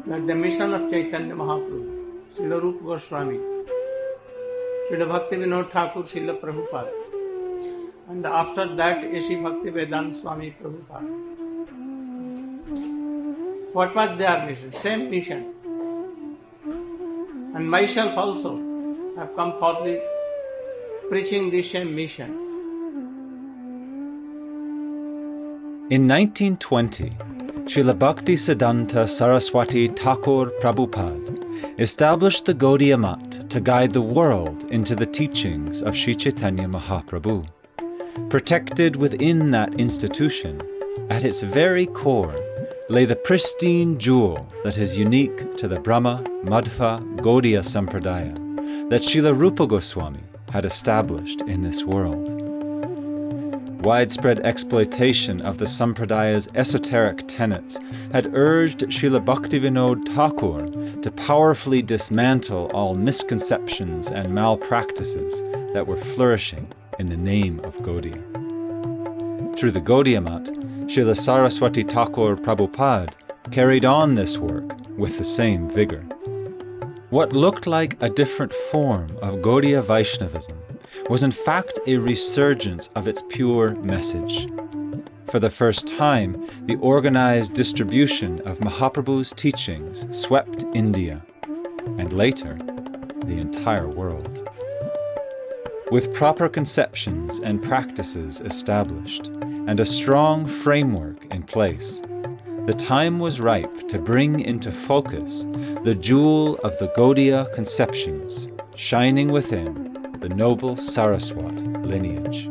that the mission of Chaitanya Mahāprabhu, Śrīla Rūpa Gosvāmī, Śrīla Bhaktivedānta Thakur, Śrīla Prabhupada, and after that Śrī Bhaktivedānta Swami Prabhupada. What was their mission? Same mission. And myself also have come forward preaching this same mission. In 1920, Śrīla Bhaktisiddhanta Saraswati Thakur Prabhupada established the Gaudiya Math to guide the world into the teachings of Śrī Caitanya Mahāprabhu. Protected within that institution, at its very core, lay the pristine jewel that is unique to the Brahma Madhva Gaudiya Sampradaya that Śrīla Rūpa Gosvāmī had established in this world. Widespread exploitation of the Sampradaya's esoteric tenets had urged Śrīla Bhaktivedānta Thakur to powerfully dismantle all misconceptions and malpractices that were flourishing in the name of Gaudiya. Through the Gaudiya Math, Śrīla Saraswati Thakur Prabhupada carried on this work with the same vigor. What looked like a different form of Gaudiya Vaishnavism was in fact a resurgence of its pure message. For the first time, the organized distribution of Mahaprabhu's teachings swept India, and later, the entire world. With proper conceptions and practices established, and a strong framework in place, the time was ripe to bring into focus the jewel of the Gaudiya conceptions, shining within the noble Saraswat lineage.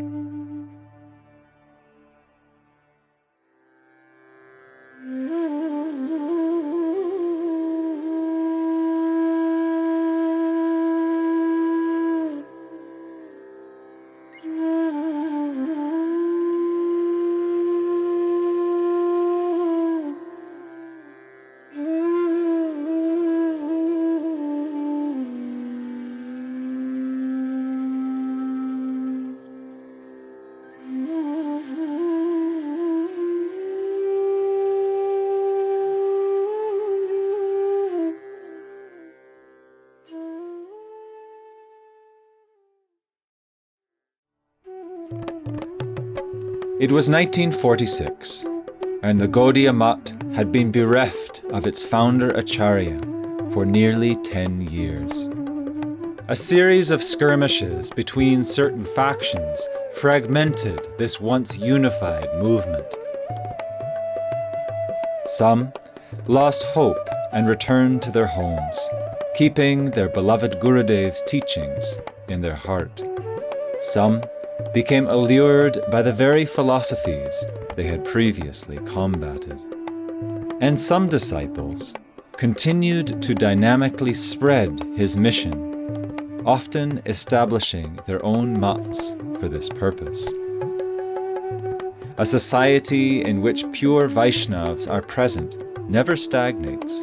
It was 1946, and the Gaudiya Math had been bereft of its founder Acharya for nearly 10 years. A series of skirmishes between certain factions fragmented this once unified movement. Some lost hope and returned to their homes, keeping their beloved Gurudev's teachings in their heart. Some became allured by the very philosophies they had previously combated. And some disciples continued to dynamically spread his mission, often establishing their own mats for this purpose. A society in which pure Vaishnavas are present never stagnates,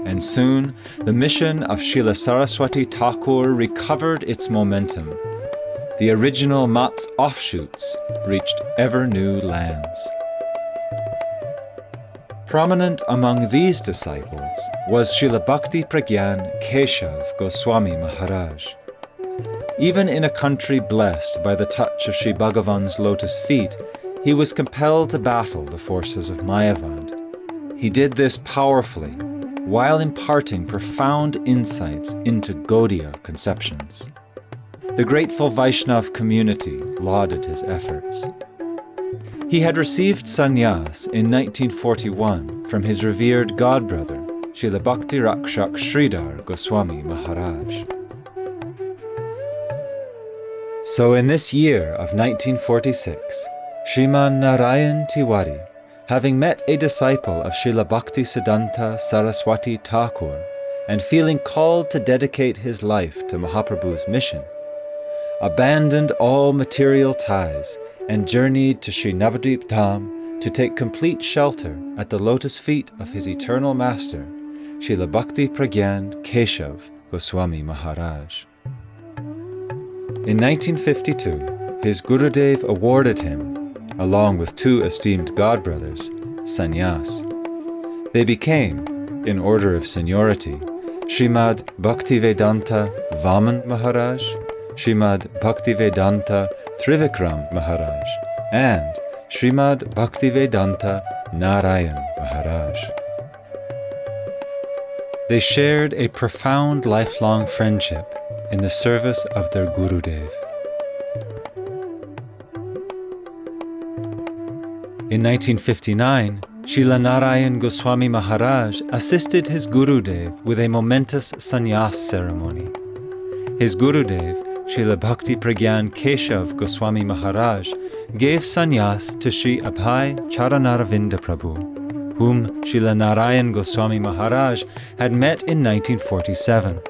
and soon the mission of Śrīla Saraswati Thakur recovered its momentum. The original Mat's offshoots reached ever new lands. Prominent among these disciples was Śrīla Bhakti Pragyan Keshav Gosvāmī Mahārāja. Even in a country blessed by the touch of Sri Bhagavan's lotus feet, he was compelled to battle the forces of Mayavad. He did this powerfully, while imparting profound insights into Gaudiya conceptions. The grateful Vaishnav community lauded his efforts. He had received sannyas in 1941 from his revered godbrother, Śrīla Bhakti Rakshak Sridhar Goswami Maharaj. So in this year of 1946, Shriman Narayan Tiwari, having met a disciple of Śrīla Bhaktisiddhanta Saraswati Thakur and feeling called to dedicate his life to Mahaprabhu's mission, abandoned all material ties and journeyed to Sri Navadvip Dham to take complete shelter at the lotus feet of his eternal master, Śrīla Bhakti Pragyan Keshav Goswami Maharaj. In 1952, his Gurudev awarded him, along with two esteemed godbrothers, sannyas. They became in order of seniority, Śrīmad Bhaktivedānta Vāman Mahārāja, Śrīmad Bhaktivedānta Trivikram Mahārāja, and Śrīmad Bhaktivedānta Nārāyaṇa Mahārāja. They shared a profound lifelong friendship in the service of their Gurudev. In 1959, Śrīla Nārāyaṇa Gosvāmī Mahārāja assisted his Gurudev with a momentous sannyas ceremony. His Gurudev, Śrīla Bhakti Pragyan Keshav Gosvāmī Mahārāja, gave sannyas to Śrī Abhay Charanaravinda Prabhu, whom Śrīla Nārāyaṇa Gosvāmī Mahārāja had met in 1947.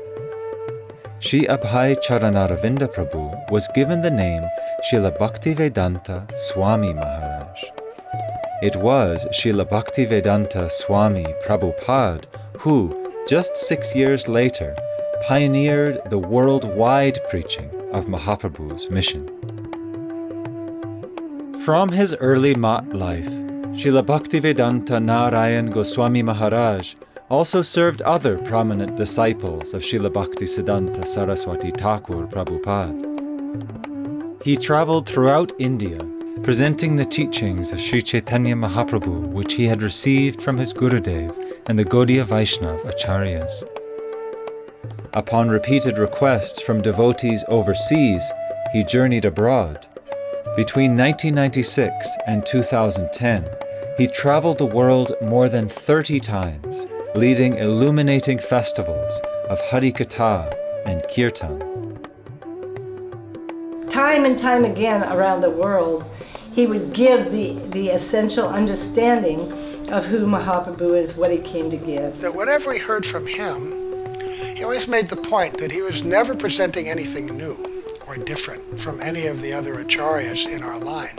Śrī Abhay Charanaravinda Prabhu was given the name Śrīla Bhaktivedānta Swami Mahārāja. It was Śrīla Bhaktivedānta Swami Prabhupada who, just 6 years later, pioneered the worldwide preaching of Mahaprabhu's mission. From his early mat life, Śrīla Bhaktivedānta Nārāyaṇa Gosvāmī Mahārāja also served other prominent disciples of Śrīla Bhaktisiddhanta Saraswati Thakur Prabhupada. He traveled throughout India, presenting the teachings of Śrī Caitanya Mahāprabhu which he had received from his Gurudev and the Gaudiya Vaishnava Acharyas. Upon repeated requests from devotees overseas, he journeyed abroad. Between 1996 and 2010, he traveled the world more than 30 times, leading illuminating festivals of Harikatha and Kirtan. Time and time again around the world, he would give the essential understanding of who Mahaprabhu is, what he came to give. That whatever he heard from him, he always made the point that he was never presenting anything new or different from any of the other acharyas in our line.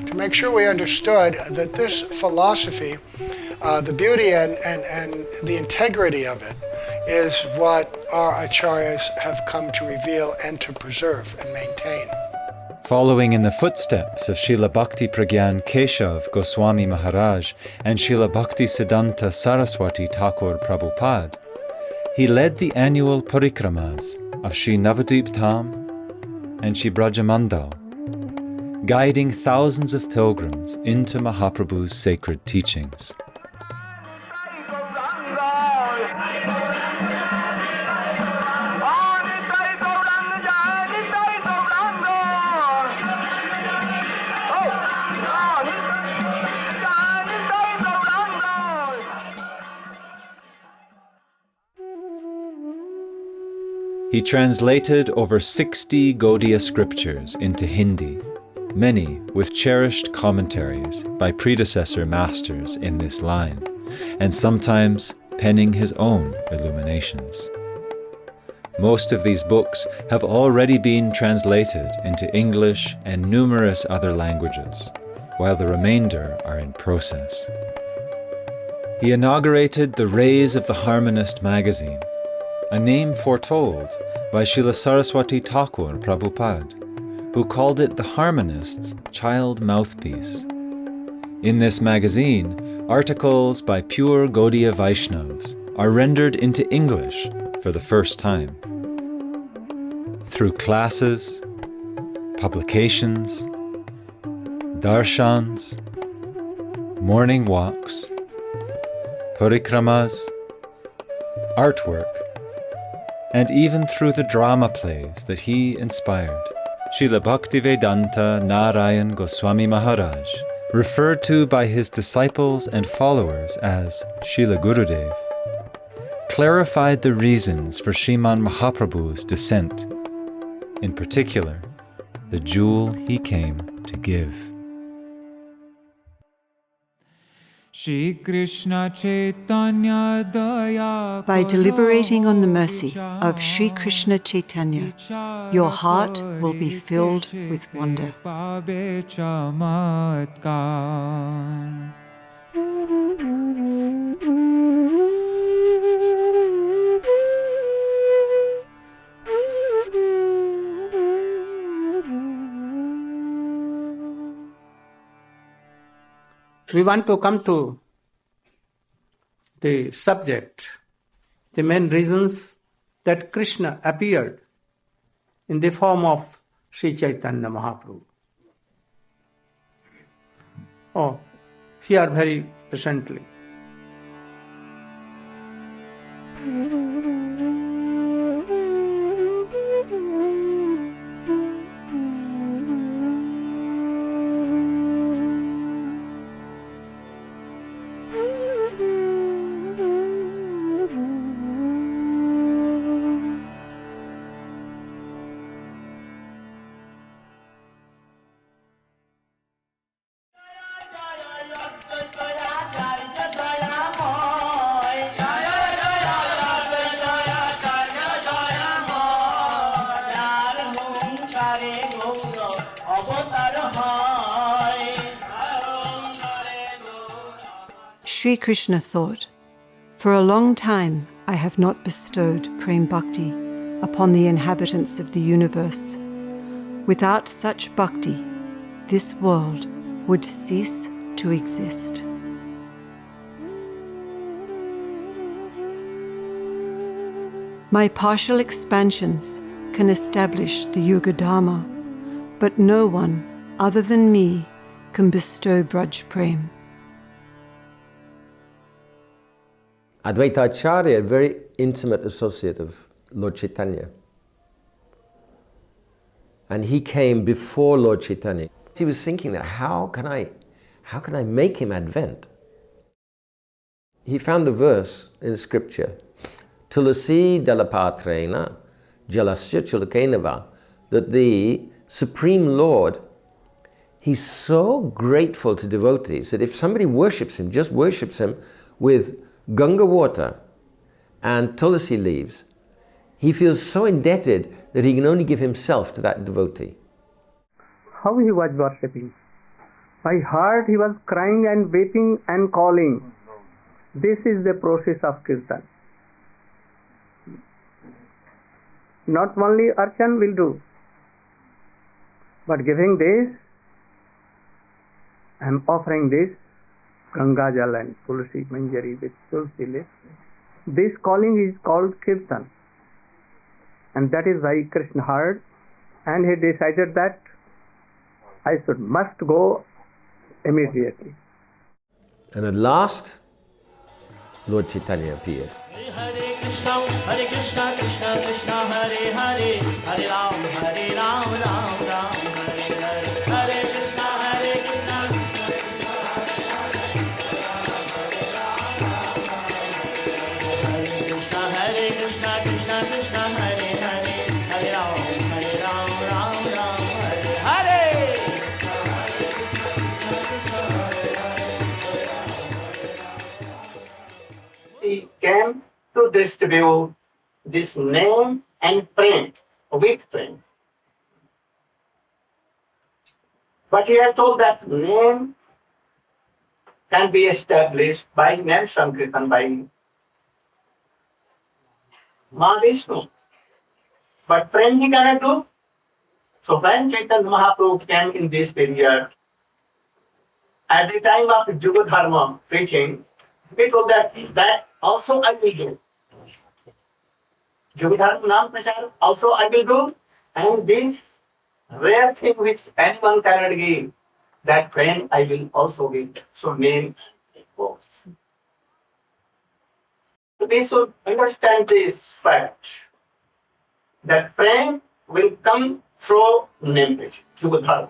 To make sure we understood that this philosophy, the beauty and the integrity of it, is what our acharyas have come to reveal and to preserve and maintain. Following in the footsteps of Śrīla Bhakti Pragyan Keshav Gosvāmī Mahārāja and Śrīla Bhaktisiddhanta Saraswati Thakur Prabhupada, he led the annual parikramas of Śrī Navadvip Dham and Śrī Brajamandal, guiding thousands of pilgrims into Mahaprabhu's sacred teachings. He translated over 60 Gaudiya scriptures into Hindi, many with cherished commentaries by predecessor masters in this line, and sometimes penning his own illuminations. Most of these books have already been translated into English and numerous other languages, while the remainder are in process. He inaugurated the Rays of the Harmonist magazine, a name foretold by Śrīla Saraswati Thakur Prabhupada, who called it the Harmonist's child mouthpiece. In this magazine, articles by pure Gaudiya Vaishnavas are rendered into English for the first time. Through classes, publications, darshans, morning walks, parikramas, artwork, and even through the drama plays that he inspired, Śrīla Bhaktivedānta Nārāyaṇa Gosvāmī Mahārāja, referred to by his disciples and followers as Śrīla Gurudev, clarified the reasons for Śrīman Mahaprabhu's descent, in particular, the jewel he came to give. By deliberating on the mercy of Śrī Krishna Chaitanya, your heart will be filled with wonder. We want to come to the subject, the main reasons that Krishna appeared in the form of Śrī Caitanya Mahāprabhu. Oh, here very recently. Sri Krishna thought, "For a long time I have not bestowed Prem Bhakti upon the inhabitants of the universe. Without such bhakti, this world would cease to exist." My partial expansions can establish the Yuga Dharma, but no one other than me can bestow Braj Prem. Advaita Acharya, a very intimate associate of Lord Chaitanya. And he came before Lord Chaitanya. He was thinking that how can I make him advent? He found a verse in scripture, Tulasi Dalapatrena Jalasya Chulakenava, that the Supreme Lord, he's so grateful to devotees that if somebody worships him, just worships him with Ganga water and tulasi leaves, he feels so indebted that he can only give himself to that devotee. How he was worshipping? By heart he was crying and weeping and calling. This is the process of kirtan. Not only archan will do, but giving this and offering this Ganga Jal and Tulsi Manjari with Tulsi leaf. This calling is called Kirtan. And that is why Krishna heard and he decided that I must go immediately. And at last, Lord Chaitanya appeared. Hare Krishna, Krishna Krishna, Hare Hare, Hare Ram, Ram Ram, Hare Hare, Hare Krishna, Krishna. Krishna Krishna, Hare Hare, Hare Ram, Ram Ram, Hare Hare. He came to distribute this name and prem, with prem. But he has told that name can be established by name Sankirtan, by Vishnu. But prem he cannot do. So when Chaitanya Mahaprabhu came in this period, at the time of Yuga Dharma preaching, he told that also I will do. Yuga Dharma Nam Prachar also I will do, and this rare thing which anyone cannot give, that prem I will also give. So name goes. We should understand this fact that prem will come through name preaching, Yuga Dharma.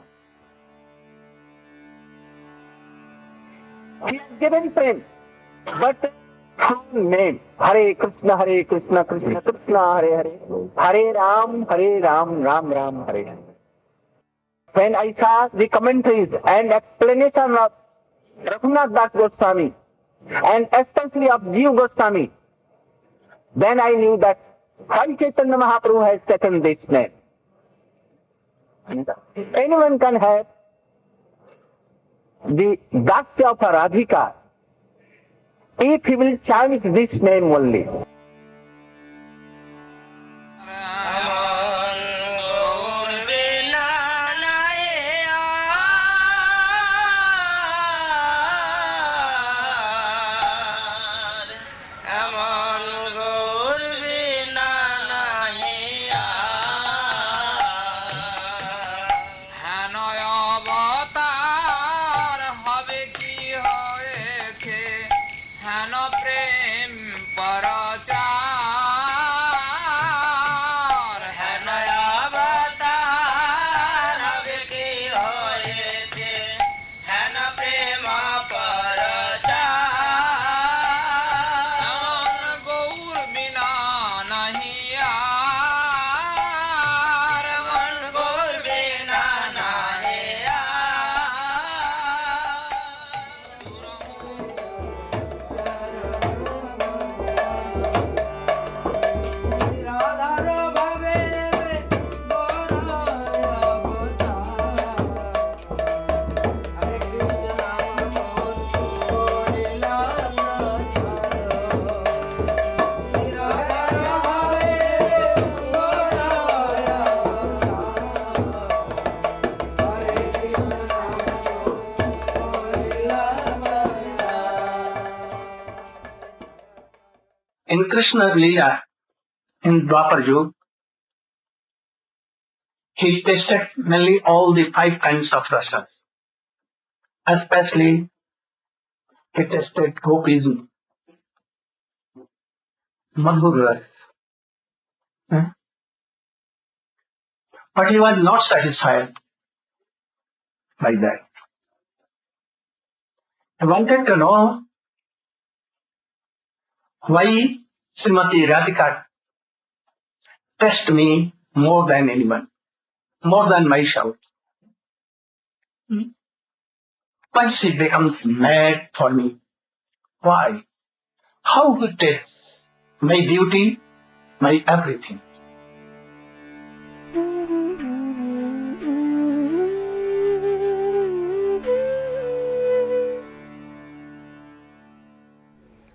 He has given prem, but through name. Hare Krishna, Krishna Krishna, Hare Hare, Hare Ram, Ram Ram, Hare Hare. When I saw the commentaries and explanation of Raghunath Das Gosvāmī and especially of Jiva Gosvāmī, then I knew that why Chaitanya Mahaprabhu has taken this name. Anyone can have the Dasya of Radhika if he will chant this name only. In Krishna's Leela, in Dwapar Yuga, he tested mainly all the 5 kinds of rasas. Especially, he tested gopism, madhur ras. But he was not satisfied by that. He wanted to know why Srimati Radhika tests me more than anyone, more than myself. Why she becomes mad for me? Why? How he tests my beauty, my everything?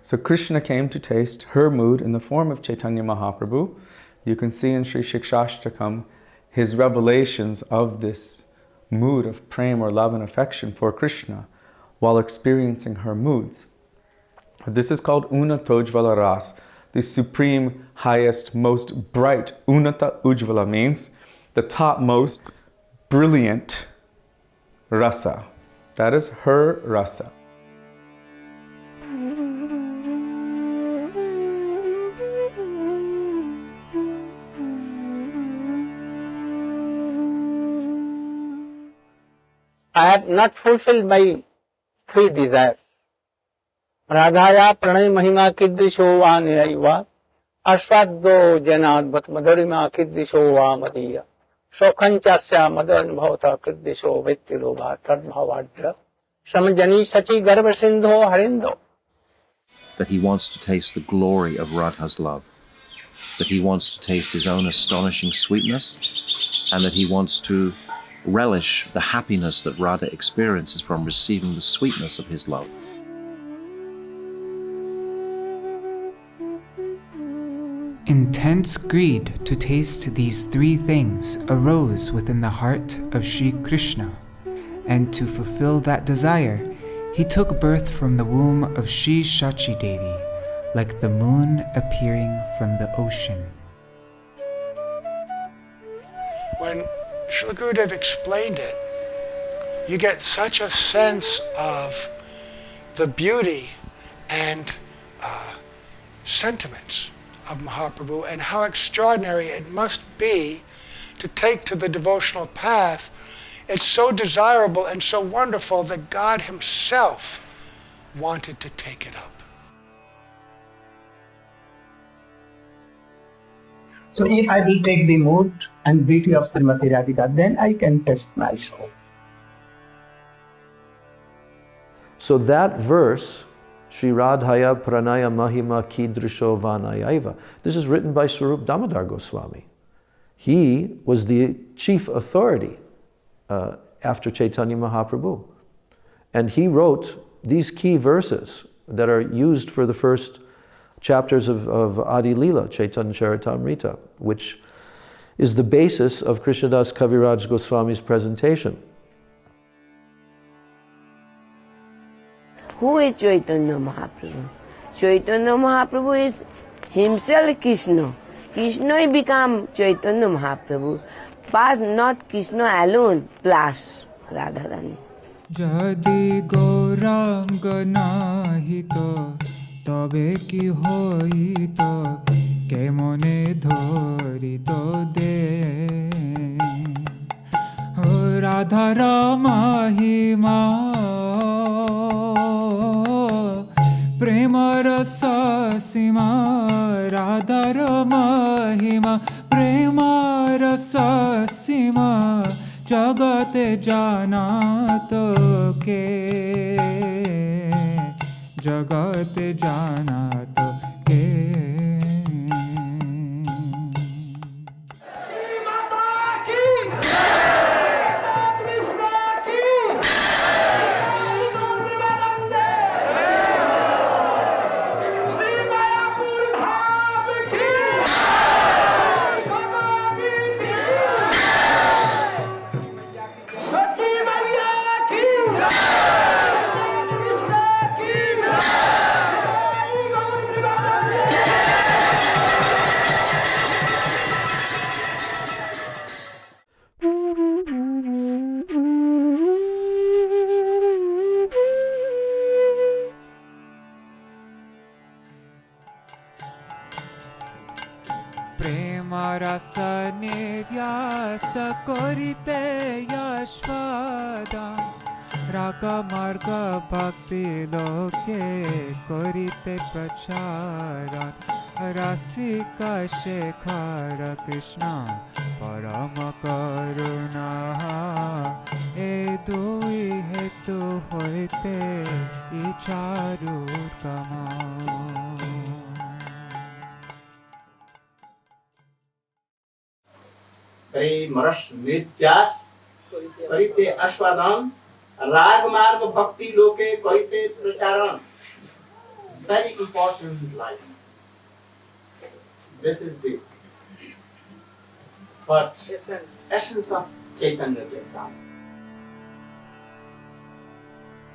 So Krishna came to taste her mood in the form of Chaitanya Mahāprabhu. You can see in Śrī Shikshashtakam his revelations of this mood of prema or love and affection for Krishna while experiencing her moods. This is called Unata Ujvala Ras, the supreme, highest, most bright. Unata Ujvala means the topmost, brilliant rasa. That is her rasa. I have not fulfilled my 3 desires. Radhaya pranay mahima kiddisho va niraiva aswaddo janadvat madharima kiddisho va madiya shokhanchasya madan bhavata kiddisho vettilobha tadbhavadya samajani sachi garva sindho harindo. That he wants to taste the glory of Radha's love, that he wants to taste his own astonishing sweetness, and that he wants to relish the happiness that Radha experiences from receiving the sweetness of his love. Intense greed to taste these 3 things arose within the heart of Sri Krishna, and to fulfill that desire, he took birth from the womb of Sri Shachi Devi, like the moon appearing from the ocean. When Srila Gurudev explained it, you get such a sense of the beauty and sentiments of Mahaprabhu and how extraordinary it must be to take to the devotional path. It's so desirable and so wonderful that God Himself wanted to take it up. So if I will take the mood and beauty of Srimati Radhika, then I can test my soul. So that verse, Shri Radhaya Pranaya Mahima Kīdrisho Vanayaiva, this is written by Swarup Damodar Gosvāmī. He was the chief authority after Chaitanya Mahāprabhu. And he wrote these key verses that are used for the first chapters of Adi Lila, Chaitanya Charitamrita, which is the basis of Krishnadas Kaviraj Goswami's presentation. Who is Chaitanya Mahāprabhu? Chaitanya Mahāprabhu is himself Krishna. Krishna become Chaitanya Mahāprabhu, but not Krishna alone plus Radharani. Jadi Gaur Gauranga নাহিত তবে কি হইত কেমনে ধরিত দে রাধার মহিমা প্রেমর সীমা রাধার মহিমা প্রেমর সীমা জগতে জানাত কে জগতে জানাত কে রস নির্যাস করিতে যশোদা রাগ মার্গ ভক্তি লোকে করিতে প্রচারণ রসিক শেখর কৃষ্ণ পরম করুণা এ দুই হেতু হইতে ইচারুর কমা मरस नित्यास करिते आस्वादन राग मार्ग भक्ति लोके करिते प्रचारण. Very important line. This is the essence of Chaitanya Chaitanya.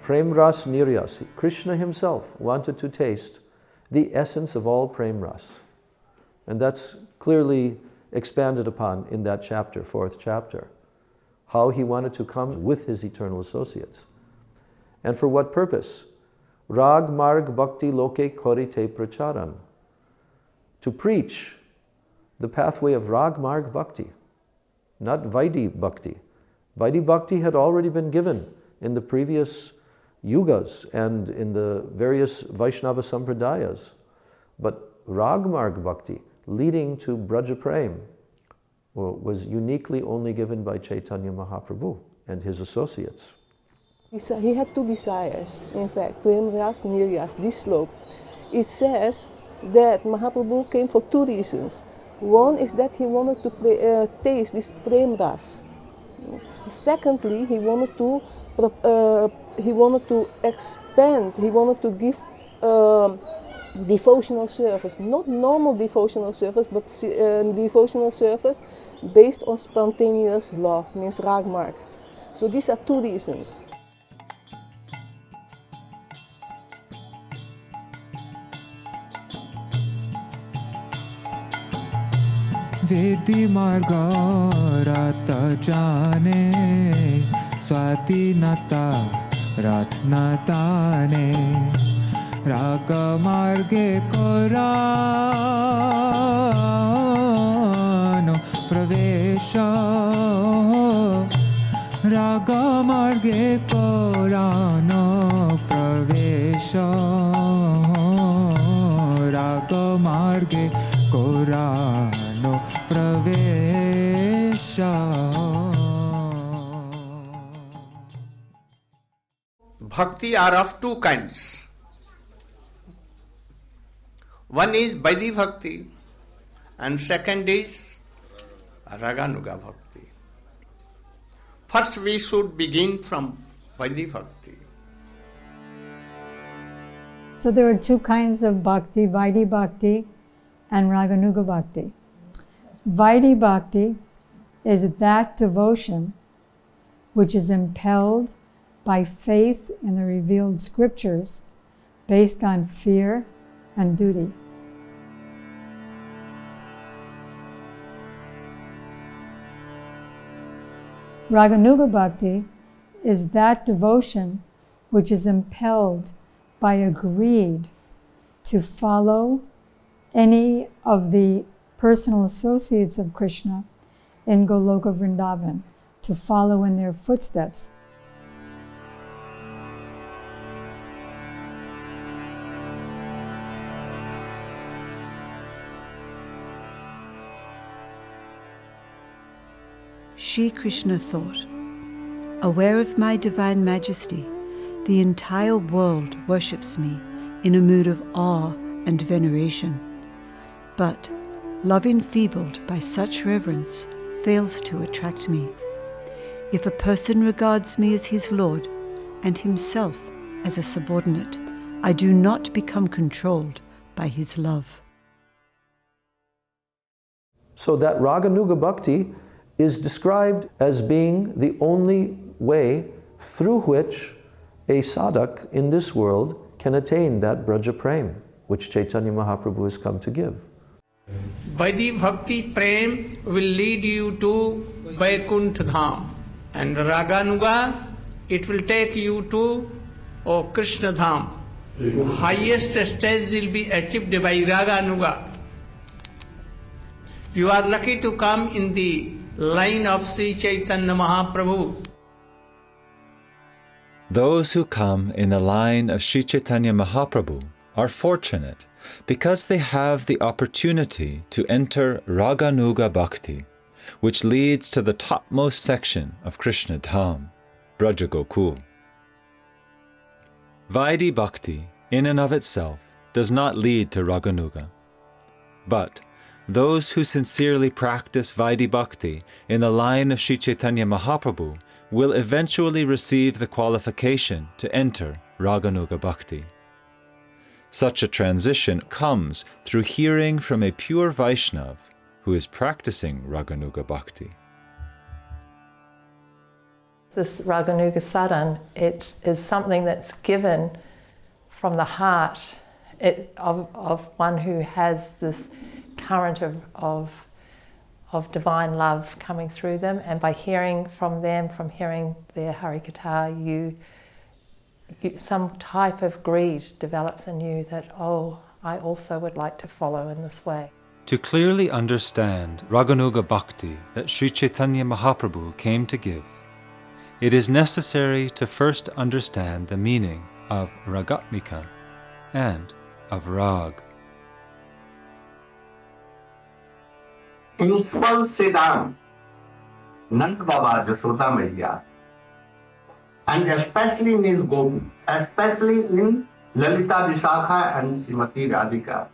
Prem ras niryasi. Krishna himself wanted to taste the essence of all prem ras. And that's clearly expanded upon in that chapter, 4th chapter, how he wanted to come with his eternal associates. And for what purpose? Rag marg bhakti loke korite pracharan. To preach the pathway of rag marg bhakti, not Vaidhi bhakti. Vaidhi bhakti had already been given in the previous yugas and in the various Vaishnava sampradayas. But rag marg bhakti, leading to Braja Prem, was uniquely only given by Chaitanya Mahāprabhu and his associates. He had two desires, in fact, Prem Ras, Niryas, this slope. It says that Mahaprabhu came for two reasons. One is that he wanted to taste this Prem Ras. Secondly, he wanted to expand, he wanted to give devotional service, not normal devotional service, but devotional service based on spontaneous love, means Ragmark. So these are two reasons. Vedi marga rata jane swati nata ratnatane Raga marge korano pravesha Raga marge korano pravesha Raga marge korano pravesha. Bhakti are of two kinds. One is Vaidhi Bhakti and second is Rāgānuga Bhakti. First we should begin from Vaidhi Bhakti. So there are two kinds of bhakti, Vaidhi Bhakti and Rāgānuga Bhakti. Vaidhi Bhakti is that devotion which is impelled by faith in the revealed scriptures based on fear and duty. Rāgānuga Bhakti is that devotion which is impelled by a greed to follow any of the personal associates of Krishna in Goloka Vrindavan, to follow in their footsteps. Shri Krishna thought, aware of my divine majesty, the entire world worships me in a mood of awe and veneration. But love enfeebled by such reverence fails to attract me. If a person regards me as his Lord and himself as a subordinate, I do not become controlled by his love. So that Rāgānuga Bhakti is described as being the only way through which a sadhak in this world can attain that Braja Prem, which Chaitanya Mahaprabhu has come to give. Vaidhi Bhakti Prem will lead you to Vaikuntha Dham, and Rāgānuga, it will take you to Krishna Dham. Highest stage will be achieved by Rāgānuga. You are lucky to come in the line of Śrī Caitanya Mahāprabhu. Those who come in the line of Śrī Caitanya Mahāprabhu are fortunate because they have the opportunity to enter Rāgānuga Bhakti, which leads to the topmost section of Krishna Dham, Braja Gokul. Vaidhi Bhakti, in and of itself, does not lead to Rāgānuga. But those who sincerely practice Vaidhi Bhakti in the line of Śrī Caitanya Mahāprabhu will eventually receive the qualification to enter Rāgānuga Bhakti. Such a transition comes through hearing from a pure Vaishnav who is practicing Rāgānuga Bhakti. This Rāgānuga sadhan, it is something that's given from the heart of one who has this current of divine love coming through them, and by hearing from them, from hearing their Harikatha, some type of greed develops in you that, oh, I also would like to follow in this way. To clearly understand Rāgānuga Bhakti that Śrī Caitanya Mahāprabhu came to give, it is necessary to first understand the meaning of Ragatmika and of Rag. Principal Siddham, Nand Baba Jasoda Maiya, and especially in his Gopi, especially in Lalita Vishakha and Srimati Radhika.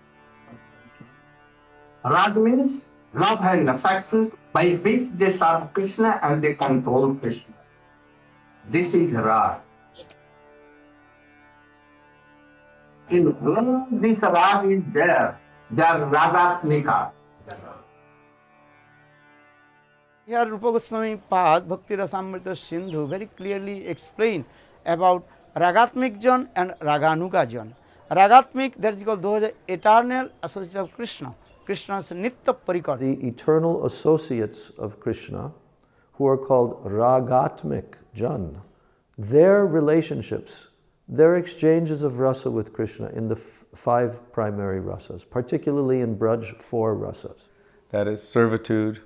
Rag means love and affection by which they serve Krishna and they control Krishna. This is Rag. In whom this Rag is there, they are Ragatmika. Here Rupa Gosvāmī Pad Bhakti Rasamrita Sindhu very clearly explain about Ragatmik Jan and Rāgānuga Jan. Ragatmik, that is called those eternal associates of Krishna. Krishna's Nitya Parikar. The eternal associates of Krishna, who are called Ragatmik Jan, their relationships, their exchanges of rasa with Krishna in the 5 primary rasas, particularly in Braj 4 rasas. That is servitude,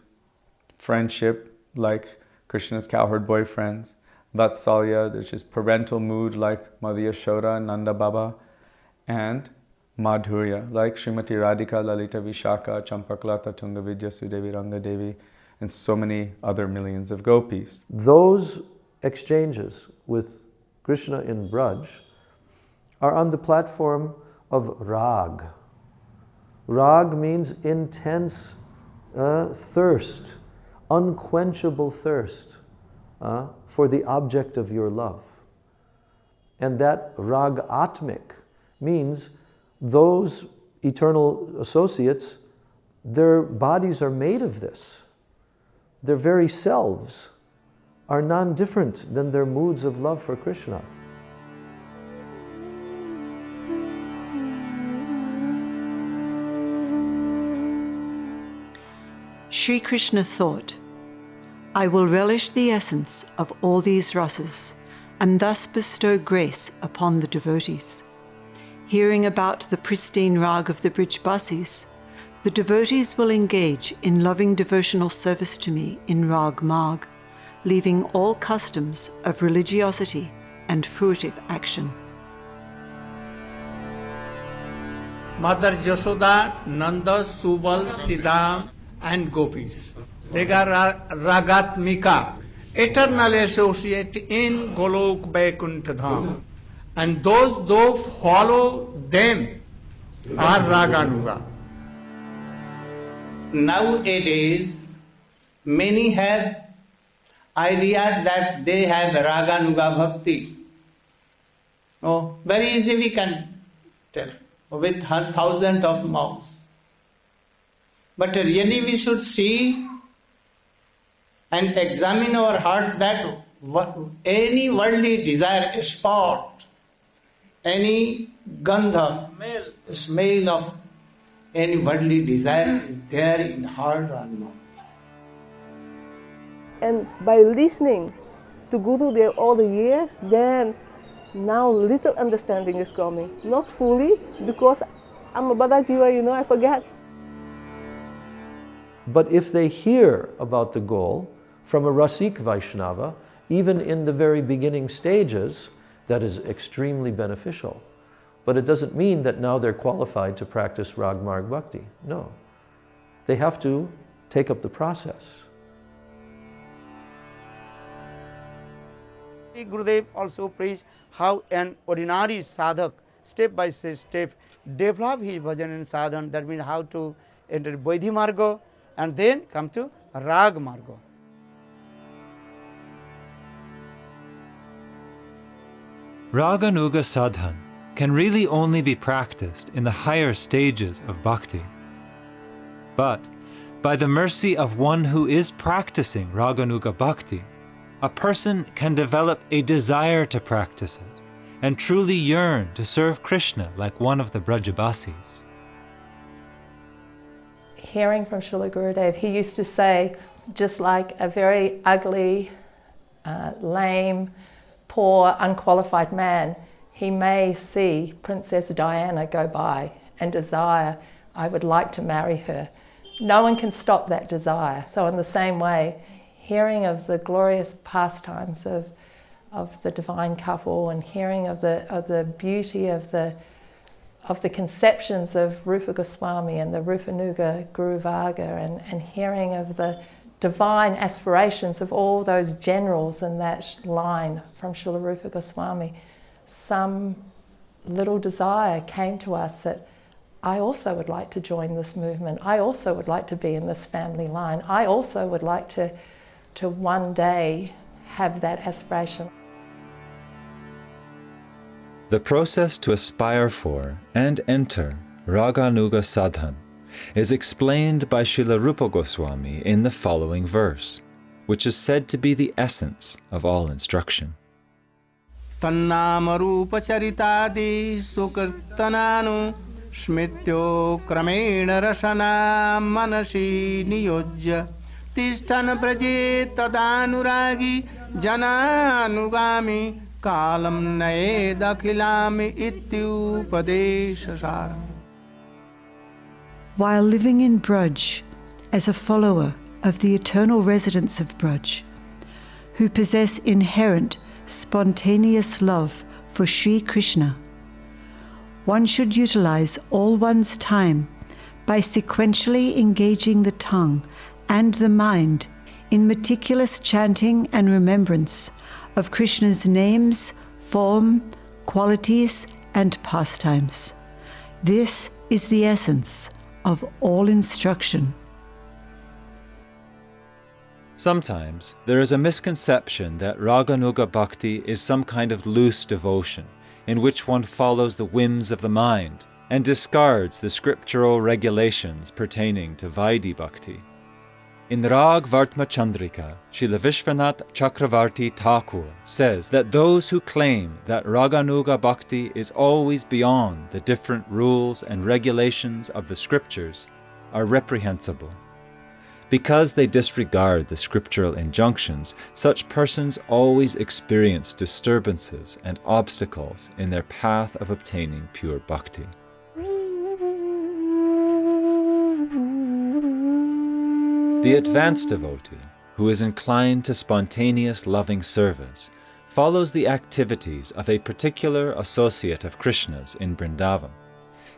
friendship, like Krishna's cowherd boyfriends, Vatsalya, which is parental mood, like Madhya Yashoda and Nanda Baba, and Madhurya, like Srimati Radhika, Lalita Vishakha, Champaklata, Tungavidya, Sudevi, Rangadevi, and so many other millions of gopis. Those exchanges with Krishna in Braj are on the platform of Rag. Rag means intense thirst, unquenchable thirst for the object of your love. And that Ragatmik means those eternal associates, their bodies are made of this. Their very selves are non-different than their moods of love for Krishna. Shri Krishna thought, I will relish the essence of all these rasas, and thus bestow grace upon the devotees. Hearing about the pristine rag of the Brijbasis, the devotees will engage in loving devotional service to me in Rag Marg, leaving all customs of religiosity and fruitive action. Mother Yashoda, Nanda, Subal, Siddha, and Gopis. They are Rāgātmika, eternally associated in Golok Vaikuntha Dham. And those who follow them are Rāgānuga. Nowadays, many have idea that they have Rāgānuga Bhakti. Oh, very easy we can tell, with thousands of mouths. But really we should see and examine our hearts that any worldly desire, spot, any gandha, smell of any worldly desire is there in heart or not. And by listening to Guru there all the years, then now little understanding is coming. Not fully, because I'm a Badajiva, I forget. But if they hear about the goal from a Rasik Vaishnava, even in the very beginning stages, that is extremely beneficial. But it doesn't mean that now they're qualified to practice Rag Marg Bhakti. No. They have to take up the process. Gurudev also preached how an ordinary sadhak, step by step, develop his bhajan and sadhan. That means how to enter Vaidhi Marga and then come to Rag Marga. Rāgānuga sadhan can really only be practiced in the higher stages of bhakti. But by the mercy of one who is practicing Rāgānuga Bhakti, a person can develop a desire to practice it and truly yearn to serve Krishna like one of the Brajavasis. Hearing from Srila Gurudev, he used to say, just like a very ugly, lame, poor, unqualified man, he may see Princess Diana go by and desire, I would like to marry her. No one can stop that desire. So in the same way, hearing of the glorious pastimes of the divine couple and hearing of the beauty of the conceptions of Rupa Gosvāmī and the Rūpānuga Guru Varga and hearing of the divine aspirations of all those generals in that line from Srila Rupa Gosvāmī, some little desire came to us that I also would like to join this movement. I also would like to be in this family line. I also would like to one day have that aspiration. The process to aspire for and enter Rāgānuga sadhan is explained by Srila Rupa Gosvāmī in the following verse, which is said to be the essence of all instruction. Tannama rupa charitadi sukirtananu smrityo kramena rasana manasi niyojya tishthan praje tadanuragi jananugami kalam nae dakhilami ityupadeshasara. While living in Braj, as a follower of the eternal residents of Braj, who possess inherent spontaneous love for Śrī Krishna, one should utilize all one's time by sequentially engaging the tongue and the mind in meticulous chanting and remembrance of Krishna's names, form, qualities, and pastimes. This is the essence of all instruction. Sometimes there is a misconception that Rāgānuga Bhakti is some kind of loose devotion in which one follows the whims of the mind and discards the scriptural regulations pertaining to Vaidhi Bhakti. In Rag Vartma Chandrika, Srila Vishwanath Chakravarti Thakur says that those who claim that Rāgānuga Bhakti is always beyond the different rules and regulations of the scriptures are reprehensible, Because they disregard the scriptural injunctions, such persons always experience disturbances and obstacles in their path of obtaining pure bhakti. The advanced devotee, who is inclined to spontaneous loving service, follows the activities of a particular associate of Krishna's in Vrindavan,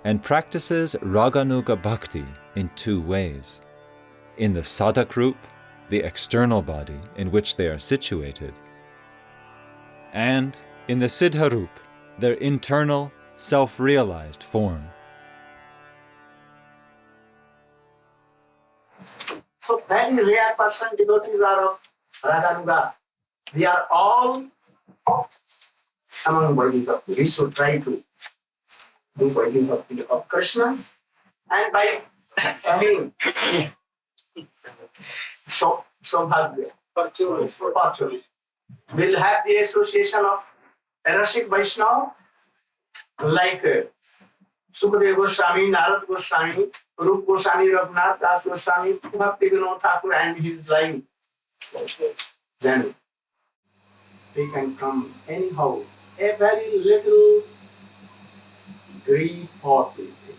and practices Rāgānuga Bhakti in two ways. In the sadhak roop, the external body in which they are situated, and in the siddha roop, their internal, self-realized form. So very rare person devotees are of Rāgānuga. We are all among Vaidhi Bhakti. We should try to do Vaidhi Bhakti of Krishna, and by having so fortunately, we'll have the association of Rasic Vaishnava like Sukadeva Gosvāmī, Nārāyaṇa Gosvāmī, Rupa Gosvāmī, Raghunath Das Gosvāmī, Bhaktivedānta Thakur and his line. Then we can come anyhow a very little grief for this thing.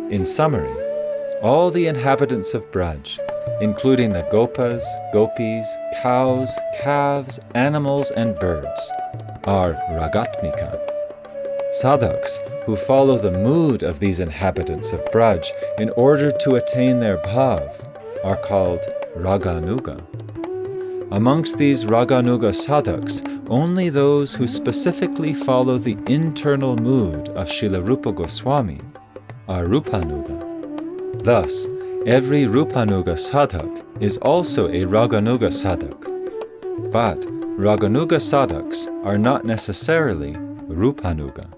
In summary, all the inhabitants of Braj, including the gopas, gopis, cows, calves, animals, and birds, are ragatmika. Sadhaks, who follow the mood of these inhabitants of Braj in order to attain their bhav, are called Rāgānuga. Amongst these Rāgānuga sadhaks, only those who specifically follow the internal mood of Srila Rupa Gosvāmī are Rūpānuga. Thus, every Rūpānuga sadhak is also a Rāgānuga sadhak. But Rāgānuga sadhaks are not necessarily Rūpānuga.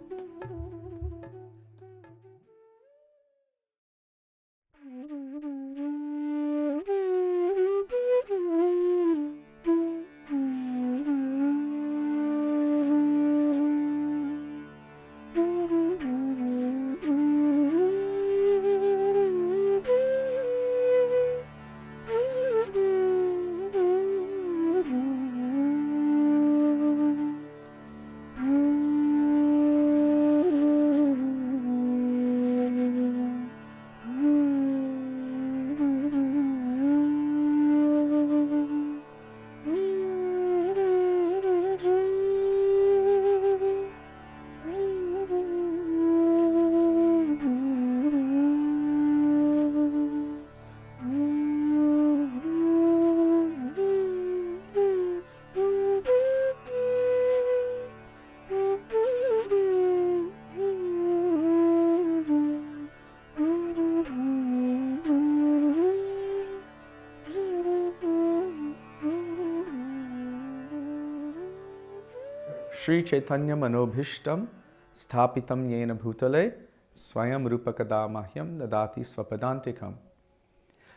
Śrī Caitanya Manobhishtam Sthapitam Yena Bhutale Swayam Rupakada Mahyam Dadati Swapadantikam.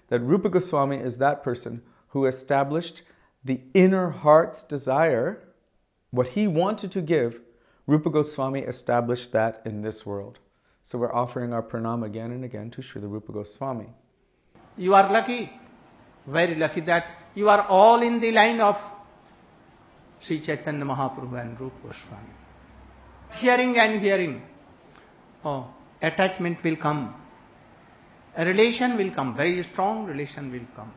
That Rupa Gosvāmī is that person who established the inner heart's desire, what he wanted to give. Rupa Gosvāmī established that in this world. So we're offering our pranam again and again to Srila Rupa Gosvāmī. You are lucky, very lucky that you are all in the line of Śrī Caitanya Mahāprabhu and Rupa Gosvāmī. Hearing and hearing, attachment will come. A relation will come, very strong relation will come.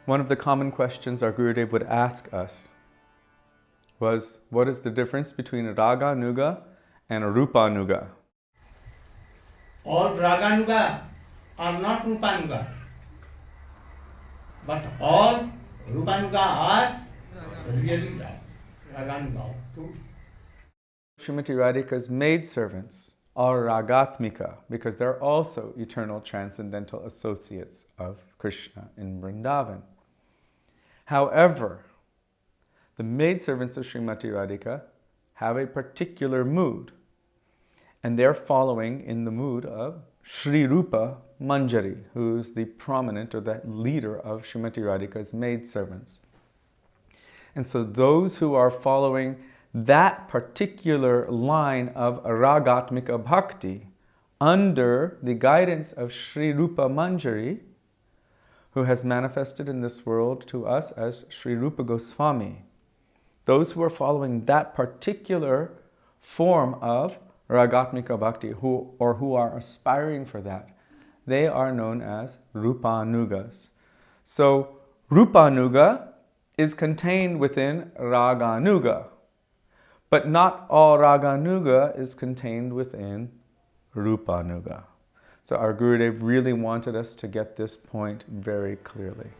One of the common questions our Gurudev would ask us was, what is the difference between a Rāgānuga and a Rūpānuga? All Rāgānuga are not Rūpānuga, but all Rūpānuga are really Rāgānuga too. Srimati Radhika's maidservants are Rāgātmika because they're also eternal transcendental associates of Krishna in Vrindavan. However, The maidservants of Srimati Radhika have a particular mood, and they're following in the mood of Sri Rupa Manjari, who's the prominent or the leader of Srimati Radhika's maidservants. And so those who are following that particular line of Rāgātmika Bhakti under the guidance of Sri Rupa Manjari, who has manifested in this world to us as Sri Rupa Gosvāmī. Those who are following that particular form of Rāgātmika Bhakti, who are aspiring for that, they are known as Rūpānugas. So Rūpānuga is contained within Rāgānuga, but not all Rāgānuga is contained within Rūpānuga. So our Gurudev really wanted us to get this point very clearly.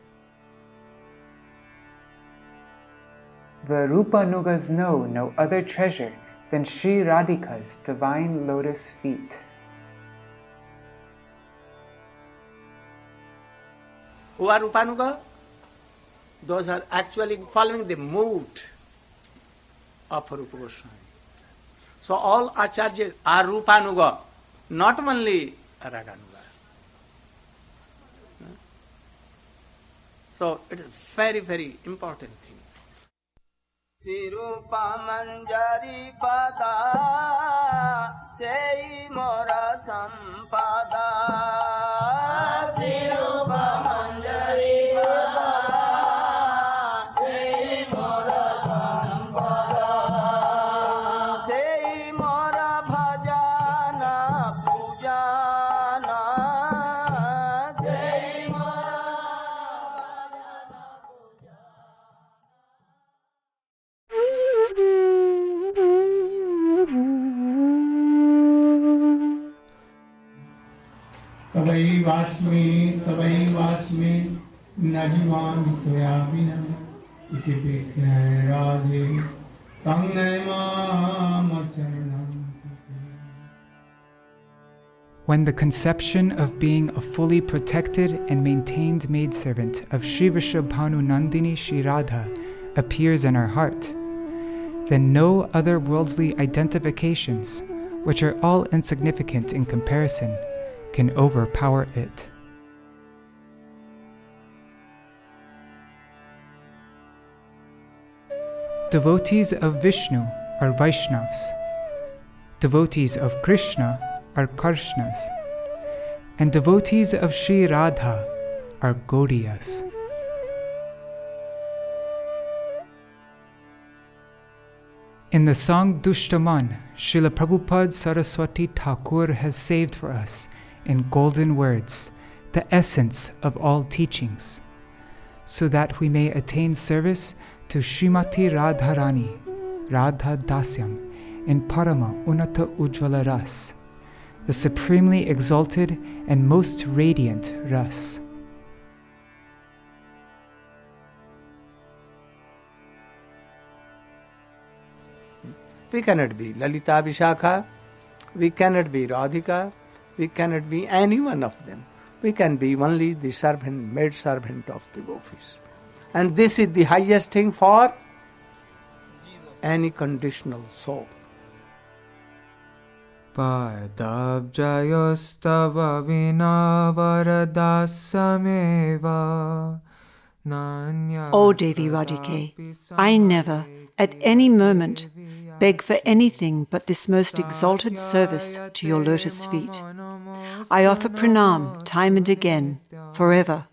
The Rūpānugas know no other treasure than Sri Radhika's divine lotus feet. Who are Rūpānuga? Those are actually following the mood of Rupa Goswami. So all acharyas are Rūpānuga, not only Rāgānuga. So it is very, very important thing. Sirupa manjari pada sei mora sampada. Sirupa manjari pada sei mora sampada. Sei mora bhajana pujana. Sei mora bhajana Tavai vasmi najivan toya vina iti bhikkhaya radhe tangnayama charanam. When the conception of being a fully protected and maintained maidservant of Sri Vrishabhanu Nandini Shri Radha appears in our heart, then no other worldly identifications, which are all insignificant in comparison, can overpower it. Devotees of Vishnu are Vaishnavas. Devotees of Krishna are Karshnas. And devotees of Sri Radha are Gaudiyas. In the song Dushtaman, Srila Prabhupada Saraswati Thakur has saved for us, in golden words, the essence of all teachings, so that we may attain service to Srimati Radharani, Radha Dasyam, in Parama Unata Ujjvala Ras, the supremely exalted and most radiant Ras. We cannot be Lalita Vishakha, we cannot be Radhika, we cannot be any one of them. We can be only the servant, maid servant of the gopis. And this is the highest thing for any conditional soul. Padabjayostava vinavaradasameva. O Devi Radhike, I never, at any moment, beg for anything but this most exalted service to your lotus feet. I offer pranam time and again, forever,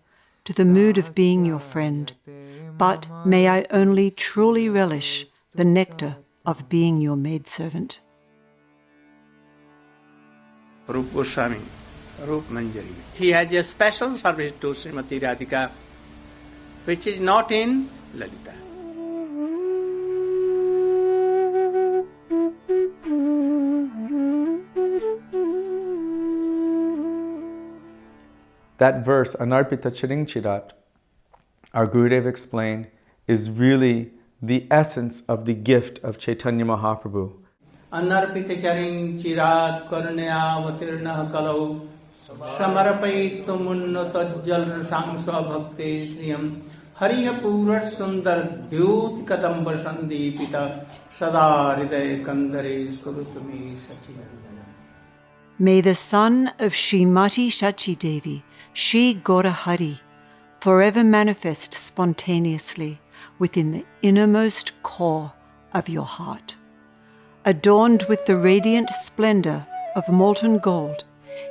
to the mood of being your friend, but may I only truly relish the nectar of being your maidservant. Rupa Goswami, Rupa Manjari. He has a special service to Srimati Radhika, which is not in Lalita. That verse, Anarpita Chirinchirat, our Gurudev explained, is really the essence of the gift of Chaitanya Mahāprabhu. Anarpita Chirinchirat karunaya vatirna kalau samarapaitum unnatajjal sangsa bhakti sriyam हरिह पूर सुंदर द्योत कदम्ब संदीपिता सदा हृदय कंदरे स्कुरुत मे सचिव. May the son of Srimati Shachi Devi, Shri Gaurahari, forever manifest spontaneously within the innermost core of your heart. Adorned with the radiant splendor of molten gold,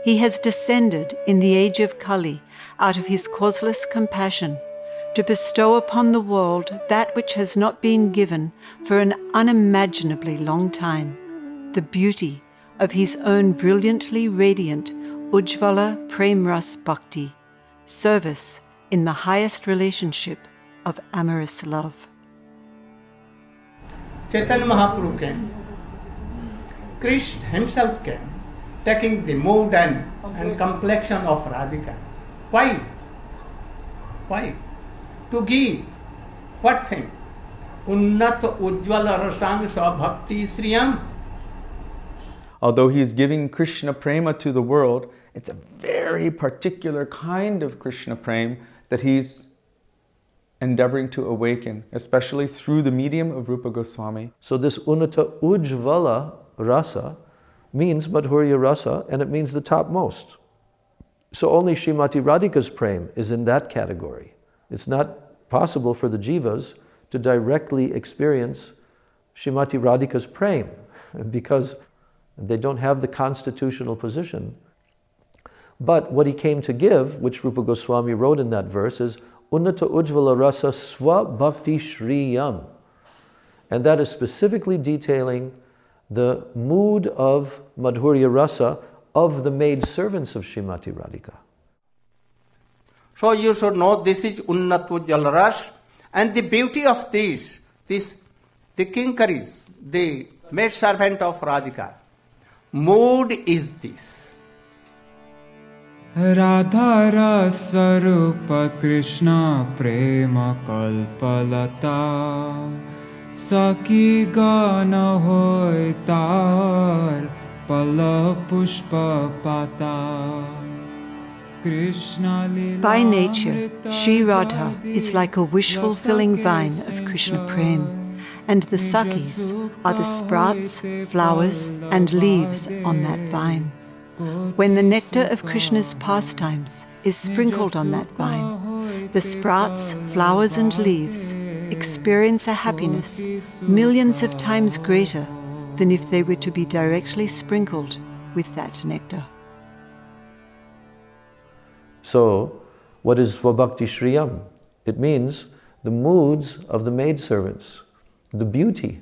he has descended in the age of Kali out of his causeless compassion to bestow upon the world that which has not been given for an unimaginably long time, the beauty of his own brilliantly radiant Ujjvala Prem Ras Bhakti, service in the highest relationship of amorous love. Chaitanya Mahaprabhu came. Krishna himself came, taking the mood and complexion of Radhika. Why? Why? To give what thing? Unnat Ujjvala Rasang Bhakti Sriyam. Although he is giving Krishna prema to the world, it's a very particular kind of Krishna prema that he's endeavoring to awaken, especially through the medium of Rupa Gosvāmī. So this Unnata Ujjvala Rasa means Madhurya Rasa, and it means the topmost. So only Srimati Radhika's prema is in that category. It's not possible for the jivas to directly experience Srimati Radhika's prema because they don't have the constitutional position. But what he came to give, which Rupa Gosvāmī wrote in that verse, is Unnata Ujjvala Rasa Swa Bhakti Shriyam. And that is specifically detailing the mood of Madhurya Rasa of the maid servants of Srimati Radhika. So you should know this is Unnat Ujjvala Ras, and the beauty of the kinkaris, the maid servant of Radhika. Mood is this. Radha Rasvarupa Krishna Prema Kalpalata Saki Gana Hoitar Palav Pushpa Pata. By nature, Shri Radha is like a wish-fulfilling vine of Krishna Prem, and the sakis are the sprouts, flowers, and leaves on that vine. When the nectar of Krishna's pastimes is sprinkled on that vine, the sprouts, flowers, and leaves experience a happiness millions of times greater than if they were to be directly sprinkled with that nectar. So, what is Swabhakti Shriyam? It means the moods of the maidservants, the beauty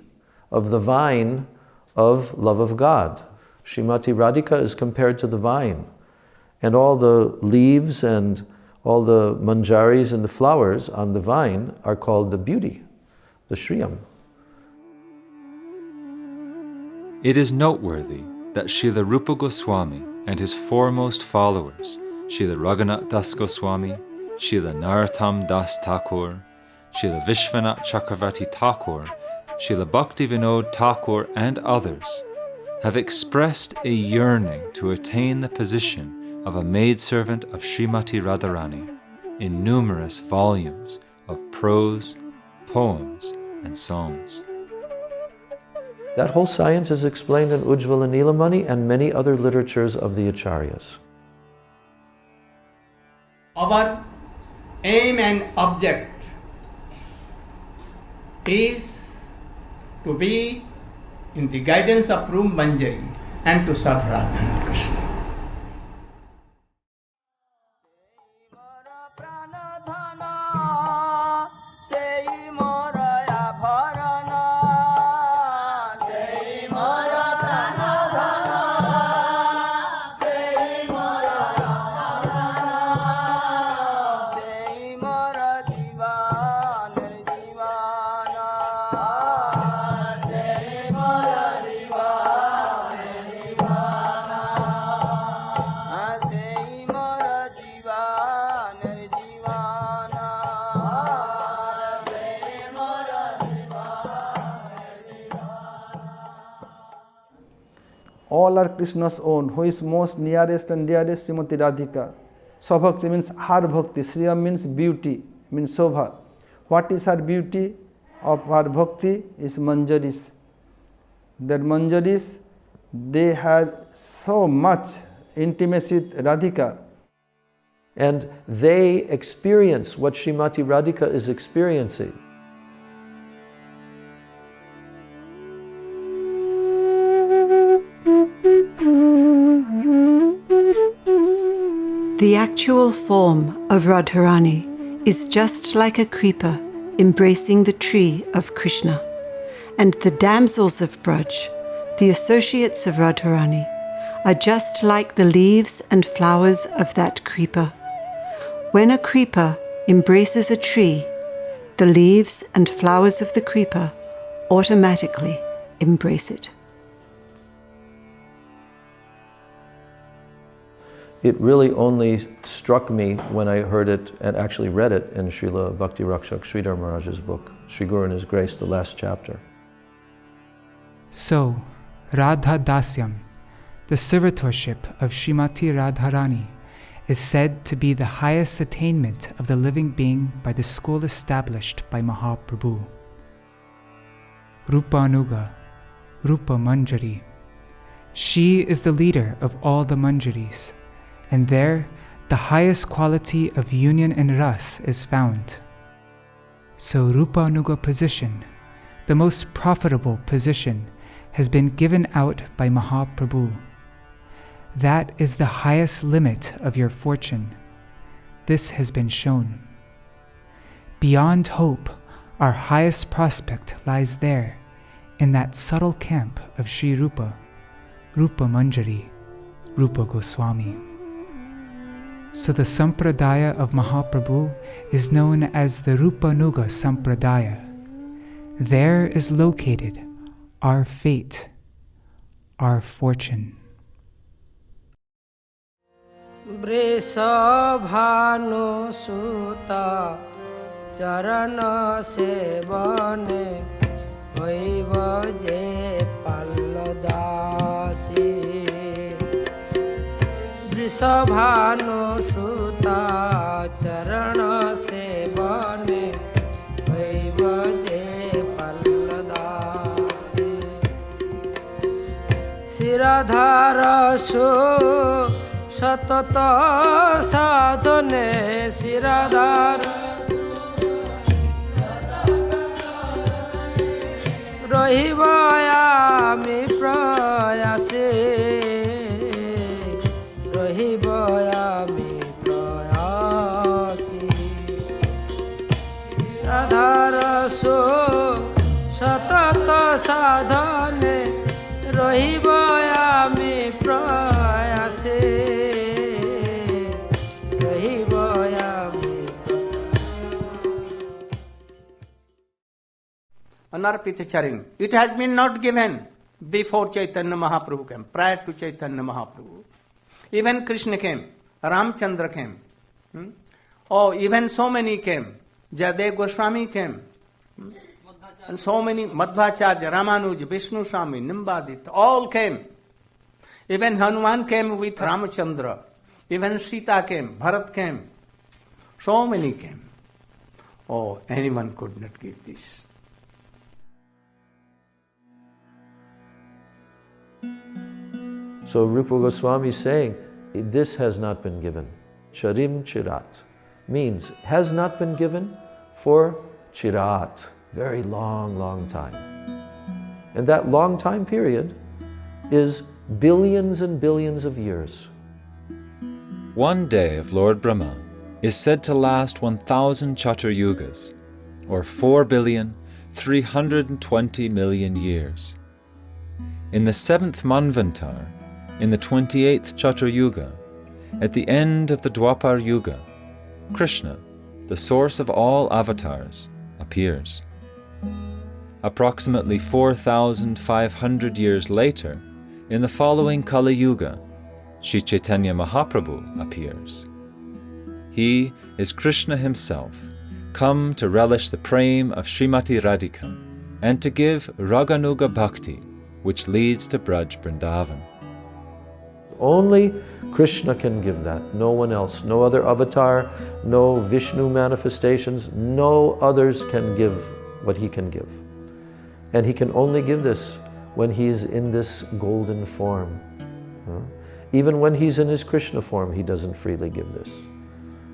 of the vine of love of God. Srimati Radhika is compared to the vine, and all the leaves and all the manjaris and the flowers on the vine are called the beauty, the Shriyam. It is noteworthy that Srila Rupa Goswami and his foremost followers, Srila Raghunath Das Goswami, Srila Narottam Das Thakur, Srila Vishwanath Chakravarti Thakur, Srila Bhaktivedānta Thakur, and others, have expressed a yearning to attain the position of a maidservant of Srimati Radharani in numerous volumes of prose, poems, and songs. That whole science is explained in Ujjvala Nilamani and many other literatures of the Acharyas. Our aim and object is to be in the guidance of Rum Manjari and to serve Radha and Krishna. All are Krishna's own, who is most nearest and dearest Srimati Radhika. Swabhakti means her bhakti, Sriya means beauty, means Sobha. What is her beauty of her bhakti is manjaris. That manjaris, they had so much intimacy with Radhika. And they experience what Srimati Radhika is experiencing. The actual form of Radharani is just like a creeper embracing the tree of Krishna, and the damsels of Braj, the associates of Radharani, are just like the leaves and flowers of that creeper. When a creeper embraces a tree, the leaves and flowers of the creeper automatically embrace it. It really only struck me when I heard it and actually read it in Srila Bhakti Rakshak Sridhar Maharaj's book, Sri Guru and His Grace, the last chapter. So, Radha Dasyam, the servitorship of Srimati Radharani, is said to be the highest attainment of the living being by the school established by Mahaprabhu. Rūpānuga, Rupa Manjari. She is the leader of all the Manjaris, and there the highest quality of union and ras is found. So Rūpānuga position, the most profitable position, has been given out by Mahaprabhu. That is the highest limit of your fortune. This has been shown. Beyond hope, our highest prospect lies there, in that subtle camp of Sri Rupa, Rupa Manjari, Rupa Gosvāmī. So the Sampradaya of Mahaprabhu is known as the Rūpānuga Sampradaya. There is located our fate, our fortune. Vrisabhanu Sutta Charana Sevane Hoiva Je Palladasi Vrisabhanu Sutta Charana Sevane Hoiva Je Palladasi Siradhara Su Satata sadhane siradhar Rahivayami prayase Rahivayami prayasi Radharaso satata sadhane Rahivayami prayase Anarpita Charing. It has been not given before Chaitanya Mahaprabhu came, prior to Chaitanya Mahaprabhu. Even Krishna came, Ramchandra came. Oh, even so many came. Jayadev Gosvāmī came. And so many, Madhvacharya, Rāmānuja, Vishnu Swami, Nimbadita, all came. Even Hanuman came with Ramachandra. Even Sita came, Bharat came. So many came. Oh, anyone could not give this. So Rupa Goswami is saying, this has not been given. Charim Chirat means has not been given for Chirat, very long, long time. And that long time period is billions and billions of years. One day of Lord Brahma is said to last 1,000 Chatur Yugas, or 4,320,000,000 years. In the 7th Manvantar, in the 28th Chatur Yuga, at the end of the Dwapar Yuga, Krishna, the source of all avatars, appears. Approximately 4,500 years later, in the following Kali Yuga, Śrī Caitanya Mahāprabhu appears. He is Krishna himself, come to relish the prem of Srimati Radhika and to give Rāgānuga Bhakti, which leads to Braj Vrindavan. Only Krishna can give that, no one else. No other avatar, no Vishnu manifestations, no others can give what he can give. And he can only give this when he is in this golden form. Even when he's in his Krishna form, he doesn't freely give this.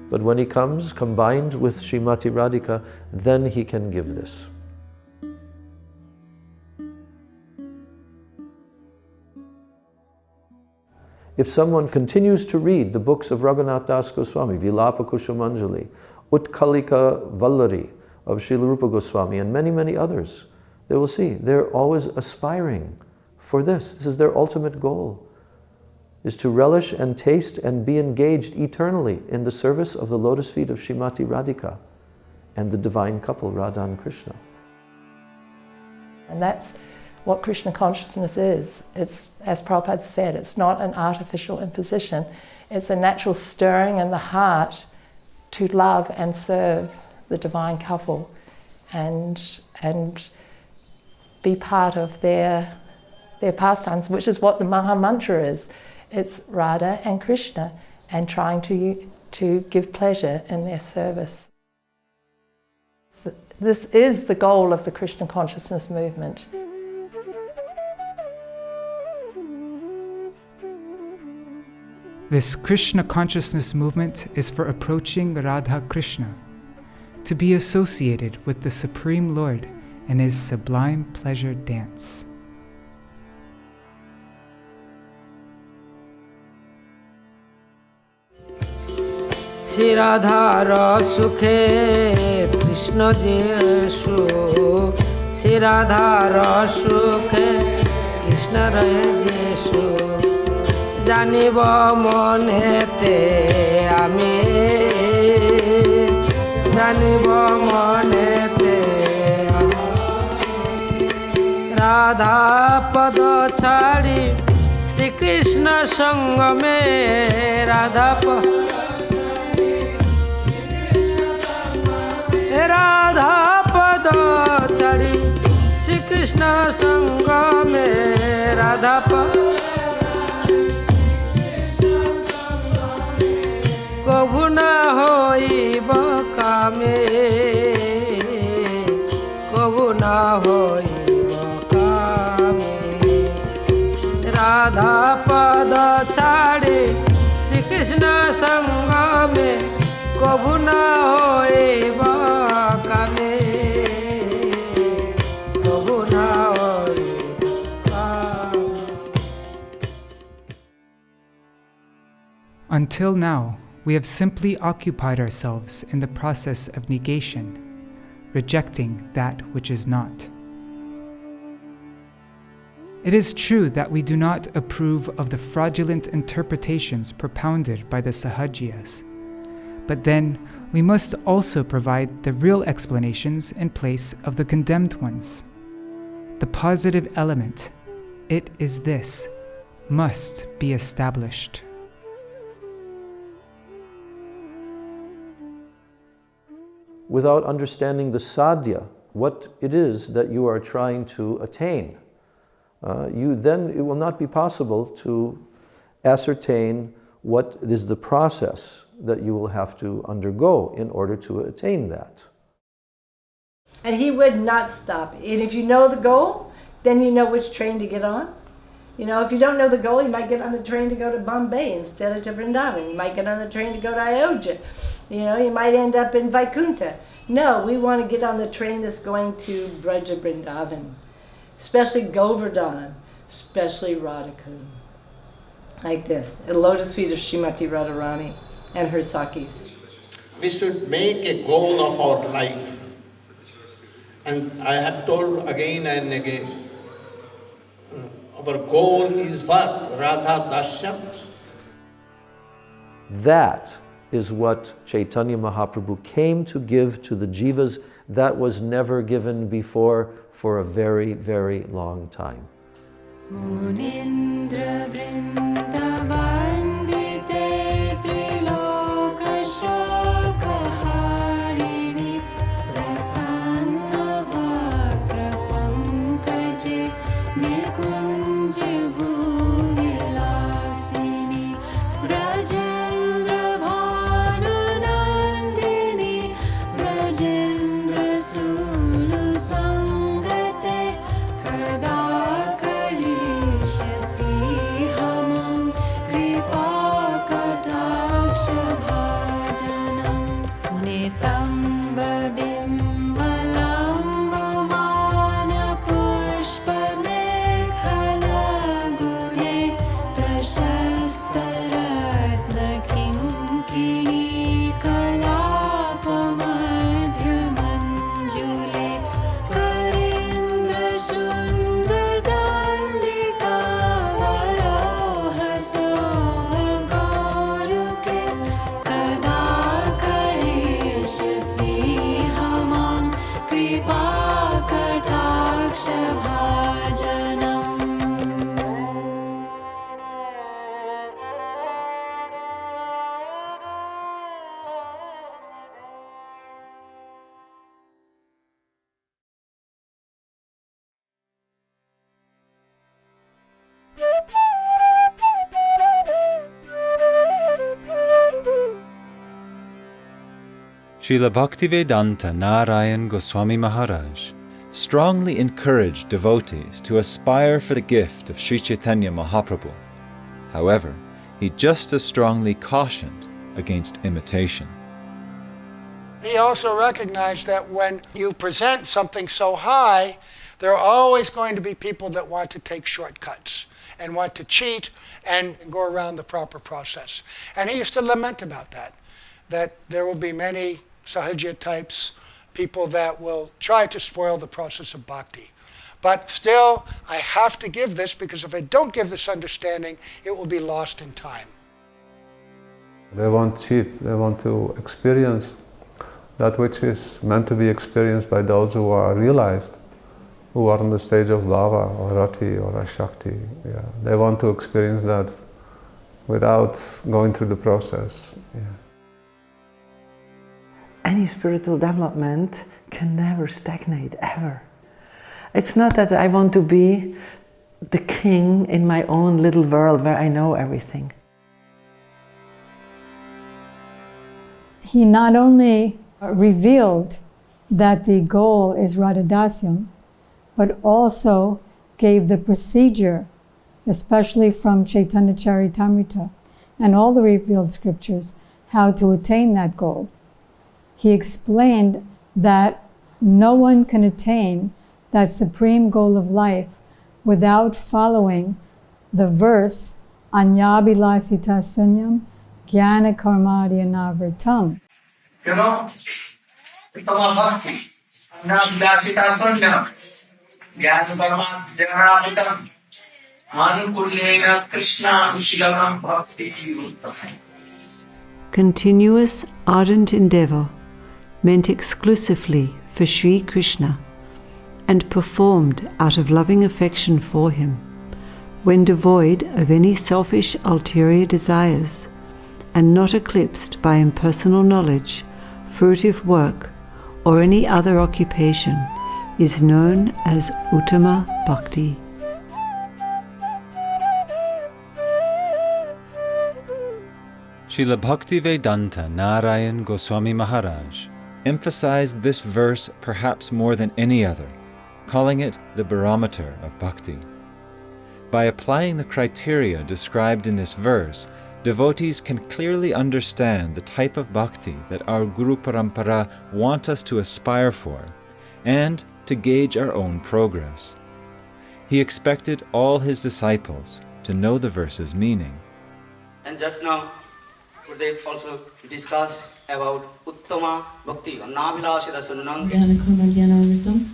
But when he comes combined with Srimati Radhika, then he can give this. If someone continues to read the books of Raghunath Das Goswami, Vilapa Kushumanjali, Utkalika Vallari of Śrīla Rupa Goswami, and many, many others, they will see they're always aspiring for this. This is their ultimate goal, is to relish and taste and be engaged eternally in the service of the lotus feet of Srimati Radhika and the divine couple, Radha and Krishna. And that's what Krishna consciousness is. It's, as Prabhupada said, it's not an artificial imposition. It's a natural stirring in the heart to love and serve the divine couple and be part of their pastimes, which is what the Maha Mantra is. It's Radha and Krishna and trying to give pleasure in their service. This is the goal of the Krishna consciousness movement. This Krishna consciousness movement is for approaching Radha Krishna, to be associated with the Supreme Lord in his sublime pleasure dance. Śrī Radhara Sukhe Krishna Jeshu Śrī Radhara Sukhe Krishna Jeshu Janiব মনেতে আমি জানিব মনেতে রাধা পদ ছাড়ি শ্রীকৃষ্ণ সঙ্গমে রাধা পদ ছাড়ি শ্রীকৃষ্ণ সঙ্গমে রাধা কভু না হইব কামে কভু না হইব কামে রাধা পদ ছাড়ে শ্রীকৃষ্ণ সঙ্গমে কভু না হইব কামে কভু না হইব কামে। Until now, we have simply occupied ourselves in the process of negation, rejecting that which is not. It is true that we do not approve of the fraudulent interpretations propounded by the Sahajiyas, but then we must also provide the real explanations in place of the condemned ones. The positive element, it is this, must be established. Without understanding the sadhya, what it is that you are trying to attain, it will not be possible to ascertain what is the process that you will have to undergo in order to attain that. And he would not stop. And if you know the goal, then you know which train to get on. You know, if you don't know the goal, you might get on the train to go to Bombay instead of to Vrindavan. You might get on the train to go to Ayodhya. You know, you might end up in Vaikuntha. No, we want to get on the train that's going to Braja Vrindavan, especially Govardhan, especially Radhakund. Like this, a lotus feet of Srimati Radharani and her Sakis. We should make a goal of our life. And I have told again and again, our goal is what? Radha Dasyam. That is what Chaitanya Mahaprabhu came to give to the jivas that was never given before for a very, very long time. Munindra Vrindavandite Triloka Shakaharini Prasanna Vakra Pankaje Nikunja Bhuvilasini Srila Bhaktivedānta Nārāyaṇa Gosvāmī Mahārāja strongly encouraged devotees to aspire for the gift of Śrī Caitanya Mahāprabhu. However, he just as strongly cautioned against imitation. He also recognized that when you present something so high, there are always going to be people that want to take shortcuts and want to cheat and go around the proper process. And he used to lament about that there will be many Sahaja types, people that will try to spoil the process of bhakti. But still, I have to give this, because if I don't give this understanding, it will be lost in time. They want cheap, they want to experience that which is meant to be experienced by those who are realized, who are on the stage of Bhava or Rati or Ashakti. Yeah. They want to experience that without going through the process. Yeah. Any spiritual development can never stagnate, ever. It's not that I want to be the king in my own little world where I know everything. He not only revealed that the goal is Radhadasyam, but also gave the procedure, especially from Chaitanya Charitamrita and all the revealed scriptures, how to attain that goal. He explained that no one can attain that supreme goal of life without following the verse Anyabhilasita sunyam jnana karmadya navartam. Continuous, ardent endeavor meant exclusively for Sri Krishna and performed out of loving affection for him, when devoid of any selfish ulterior desires and not eclipsed by impersonal knowledge, fruitive work, or any other occupation, is known as Uttama Bhakti. Srila Bhaktivedānta Nārāyaṇa Gosvāmī Mahārāja emphasized this verse perhaps more than any other, calling it the barometer of bhakti. By applying the criteria described in this verse, devotees can clearly understand the type of bhakti that our Guru Parampara want us to aspire for, and to gauge our own progress. He expected all his disciples to know the verse's meaning. And just now, they also discuss about Uttama Bhakti, Nābhilasita Sunnam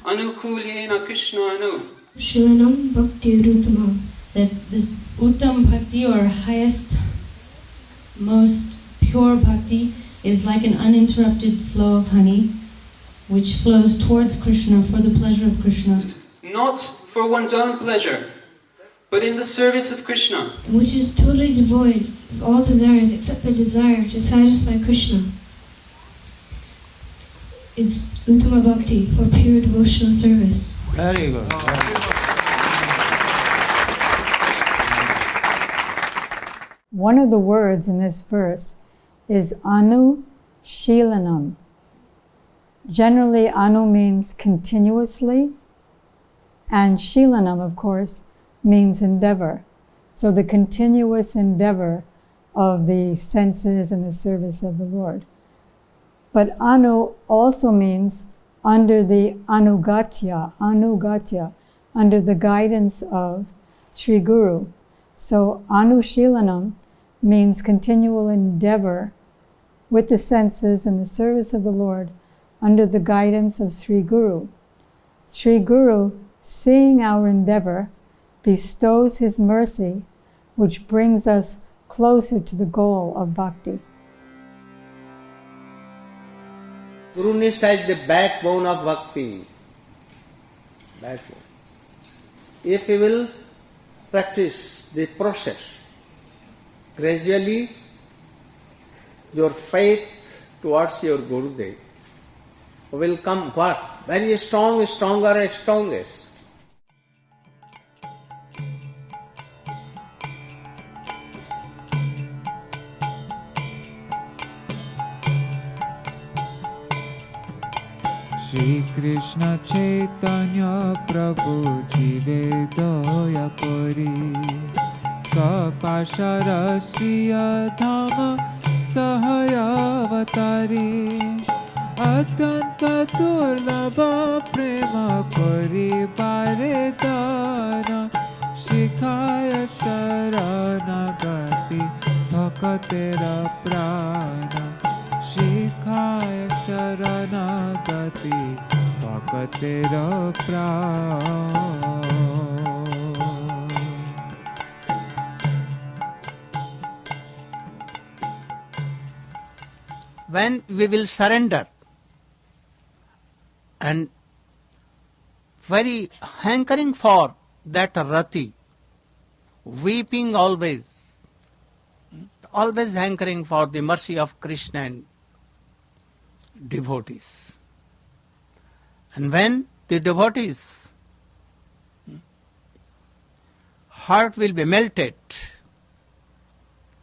Anukulyena Krishna Anu. Shilanam Bhakti Uttama. That this Uttam Bhakti, or highest, most pure Bhakti, is like an uninterrupted flow of honey, which flows towards Krishna for the pleasure of Krishna. Not for one's own pleasure, but in the service of Krishna. Which is totally devoid of all desires except the desire to satisfy Krishna. It's Uttama Bhakti, for pure devotional service. Very good. One of the words in this verse is Anu-Shilanam. Generally, Anu means continuously, and Shilanam, of course, means endeavor. So the continuous endeavor of the senses in the service of the Lord. But Anu also means under the Anugatya, under the guidance of Sri Guru. So Anushilanam means continual endeavor with the senses in the service of the Lord under the guidance of Sri Guru. Sri Guru, seeing our endeavor, bestows his mercy, which brings us closer to the goal of bhakti. Guru Nishtha is the backbone of bhakti. Backbone. If you will practice the process, gradually your faith towards your Gurudev will come what? Very strong, stronger and strongest. Śrī Krishna Caitanya Prabhu Jive Daya Kori Sapashara Shriya Dhama Sahayavatari Atanta Durlabha Prema Kori Paredana Shikhaya Sharanagati Bhakatera Prana Shikhaya Sharanagati Bhakatera Prana. When we will surrender and very hankering for that rati, weeping always hankering for the mercy of Krishna and devotees. And when the devotees' heart will be melted,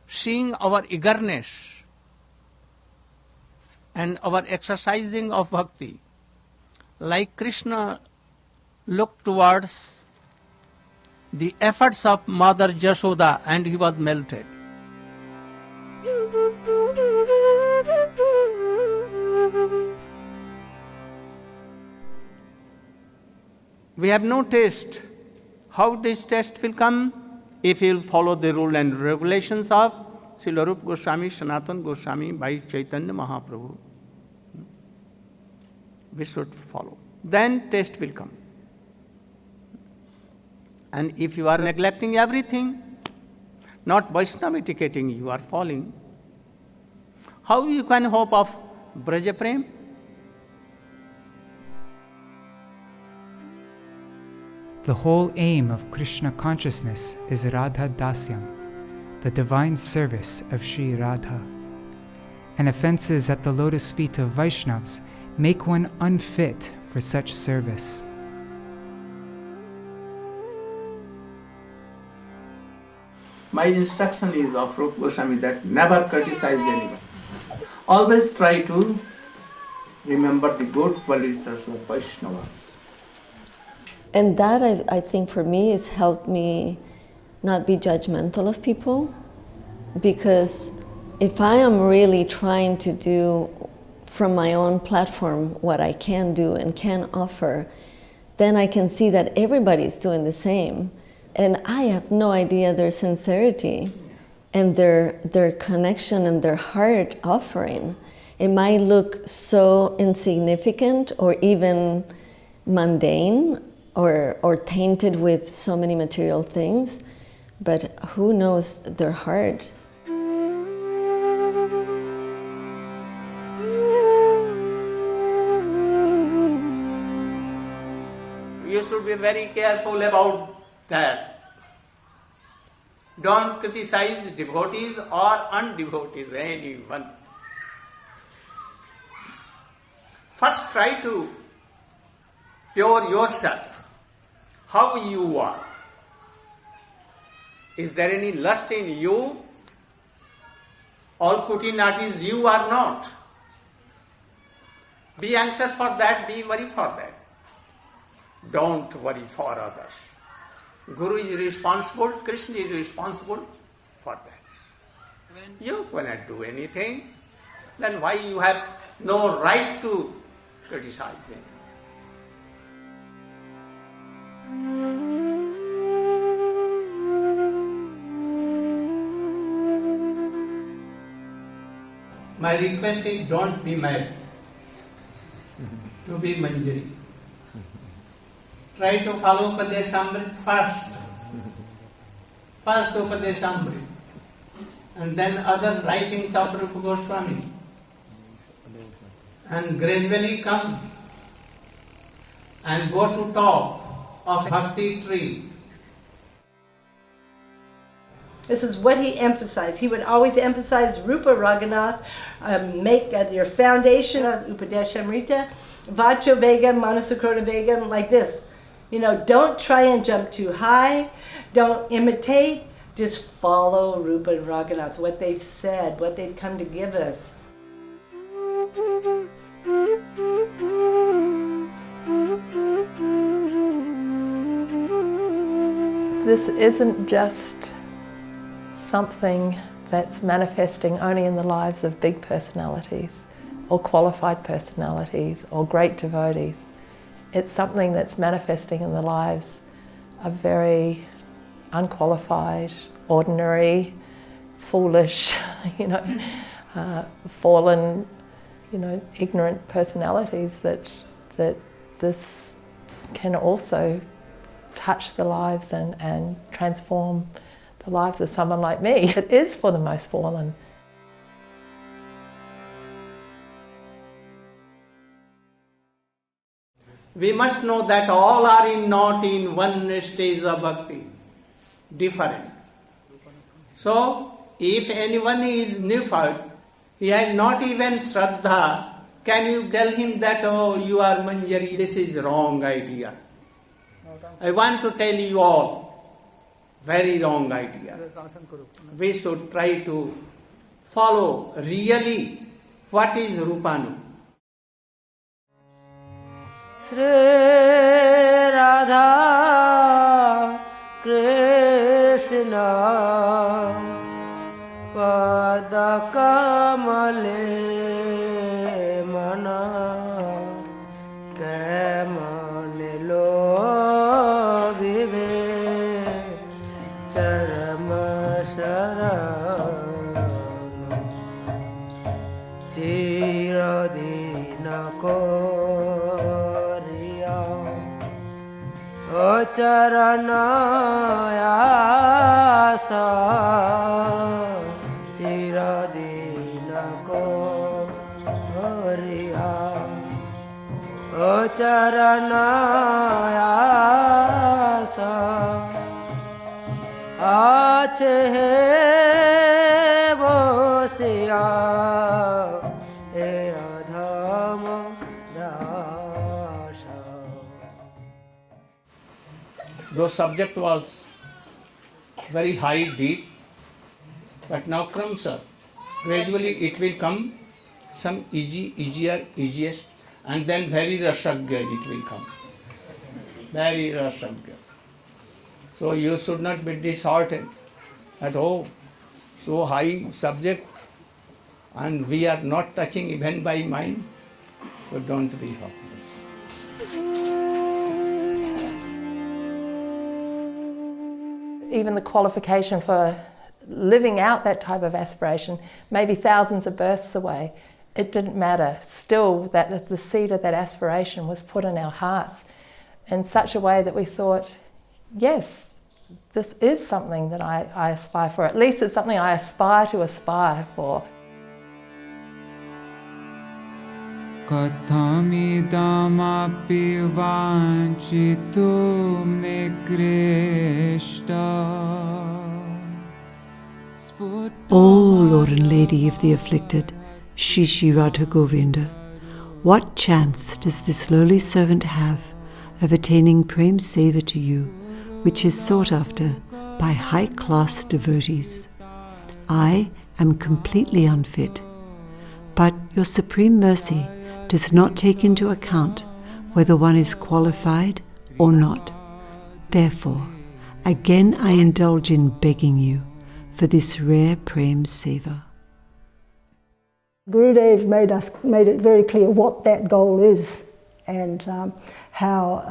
seeing our eagerness and our exercising of bhakti, like Krishna looked towards the efforts of Mother Jashoda and he was melted. We have no taste. How this taste will come? If you will follow the rule and regulations of Srila Rupa Gosvāmī, Sanatana Gosvāmī, by Chaitanya Mahāprabhu. We should follow. Then taste will come. And if you are neglecting everything, not Vaishnava etiquetting, you are falling. How you can hope of Braja Prem? The whole aim of Krishna consciousness is Radha Dasyam, the divine service of Sri Radha. And offenses at the lotus feet of Vaishnavas make one unfit for such service. My instruction is of Rupa Gosvāmī that never criticize anyone. Always try to remember the good qualities of Vaishnavas. And that, I think, for me, has helped me not be judgmental of people. Because if I am really trying to do from my own platform what I can do and can offer, then I can see that everybody's doing the same. And I have no idea their sincerity and their connection and their heart offering. It might look so insignificant or even mundane or tainted with so many material things, but who knows their heart? You should be very careful about that. Don't criticize devotees or undevotees, anyone. First try to pure yourself, how you are. Is there any lust in you? All kutinatis you are not. Be anxious for that, be worried for that. Don't worry for others. Guru is responsible, Krishna is responsible for that. You cannot do anything, then why you have no right to criticize them? My request is don't be mad, to be Manjari. Try to follow Upadeshamrit first. First Upadeshamrit. And then other writings of Rupa Gosvāmī. And gradually come and go to top of Bhakti tree. This is what he emphasized. He would always emphasize Rupa Raghunath, make your foundation of Upadeshamrita, Vacho Vegam, Manasukroda Vegam, like this. You know, don't try and jump too high, don't imitate, just follow Rupa and Raghunath, what they've said, what they've come to give us. this isn't just something that's manifesting only in the lives of big personalities or qualified personalities or great devotees. It's something that's manifesting in the lives of very unqualified, ordinary, foolish, fallen, ignorant personalities that this can also touch the lives and transform the lives of someone like me. It is for the most fallen. We must know that all are not in one stage of bhakti, different. So, if anyone is newfound, he has not even Shraddha, can you tell him that, oh, you are Manjari, this is wrong idea. I want to tell you all, very wrong idea. We should try to follow really what is Rūpānuga. Śrī Radha Krishna Pada Kamale Mana Kamane Lo Vive Charama Sharana Chiradina Ko Charanayasa Chiradina Koriya Charanayasa Ache Bosiya Adhama Though subject was very high, deep, but now comes up. Gradually it will come some easiest, and then very rasagya it will come. Very rasagya. So you should not be disheartened at all. So high subject, and we are not touching even by mind. So don't be hopeless. Even the qualification for living out that type of aspiration, maybe thousands of births away, it didn't matter. Still, that the seed of that aspiration was put in our hearts in such a way that we thought, yes, this is something that I aspire for. At least it's something I aspire to aspire for. Kathamidamapi vanchitum me Krishna. O Lord and Lady of the afflicted, Shri Radha Govinda, what chance does this lowly servant have of attaining prem seva to you, which is sought after by high-class devotees? I am completely unfit, but your supreme mercy does not take into account whether one is qualified or not. Therefore, again I indulge in begging you for this rare prem seva. Gurudev made it very clear what that goal is, and how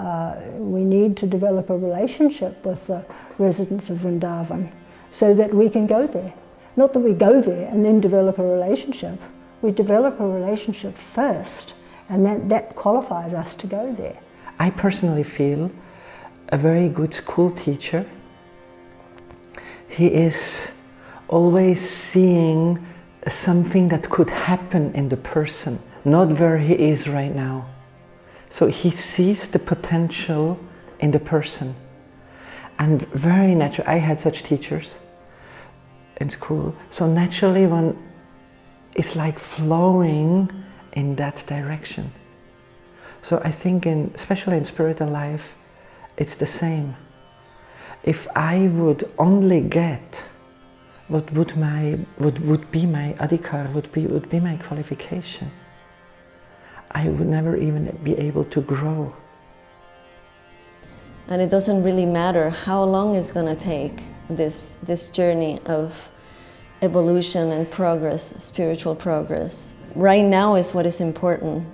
we need to develop a relationship with the residents of Vrindavan so that we can go there. Not that we go there and then develop a relationship. We develop a relationship first, and that qualifies us to go there. I personally feel a very good school teacher. He is always seeing something that could happen in the person, not where he is right now. So he sees the potential in the person. And very natural, I had such teachers in school, so naturally one is like flowing in that direction. So I think especially in spiritual life, it's the same. If I would only get what would be my adhikar, would be my qualification, I would never even be able to grow. And it doesn't really matter how long it's going to take, this journey of evolution and progress, spiritual progress. Right now is what is important,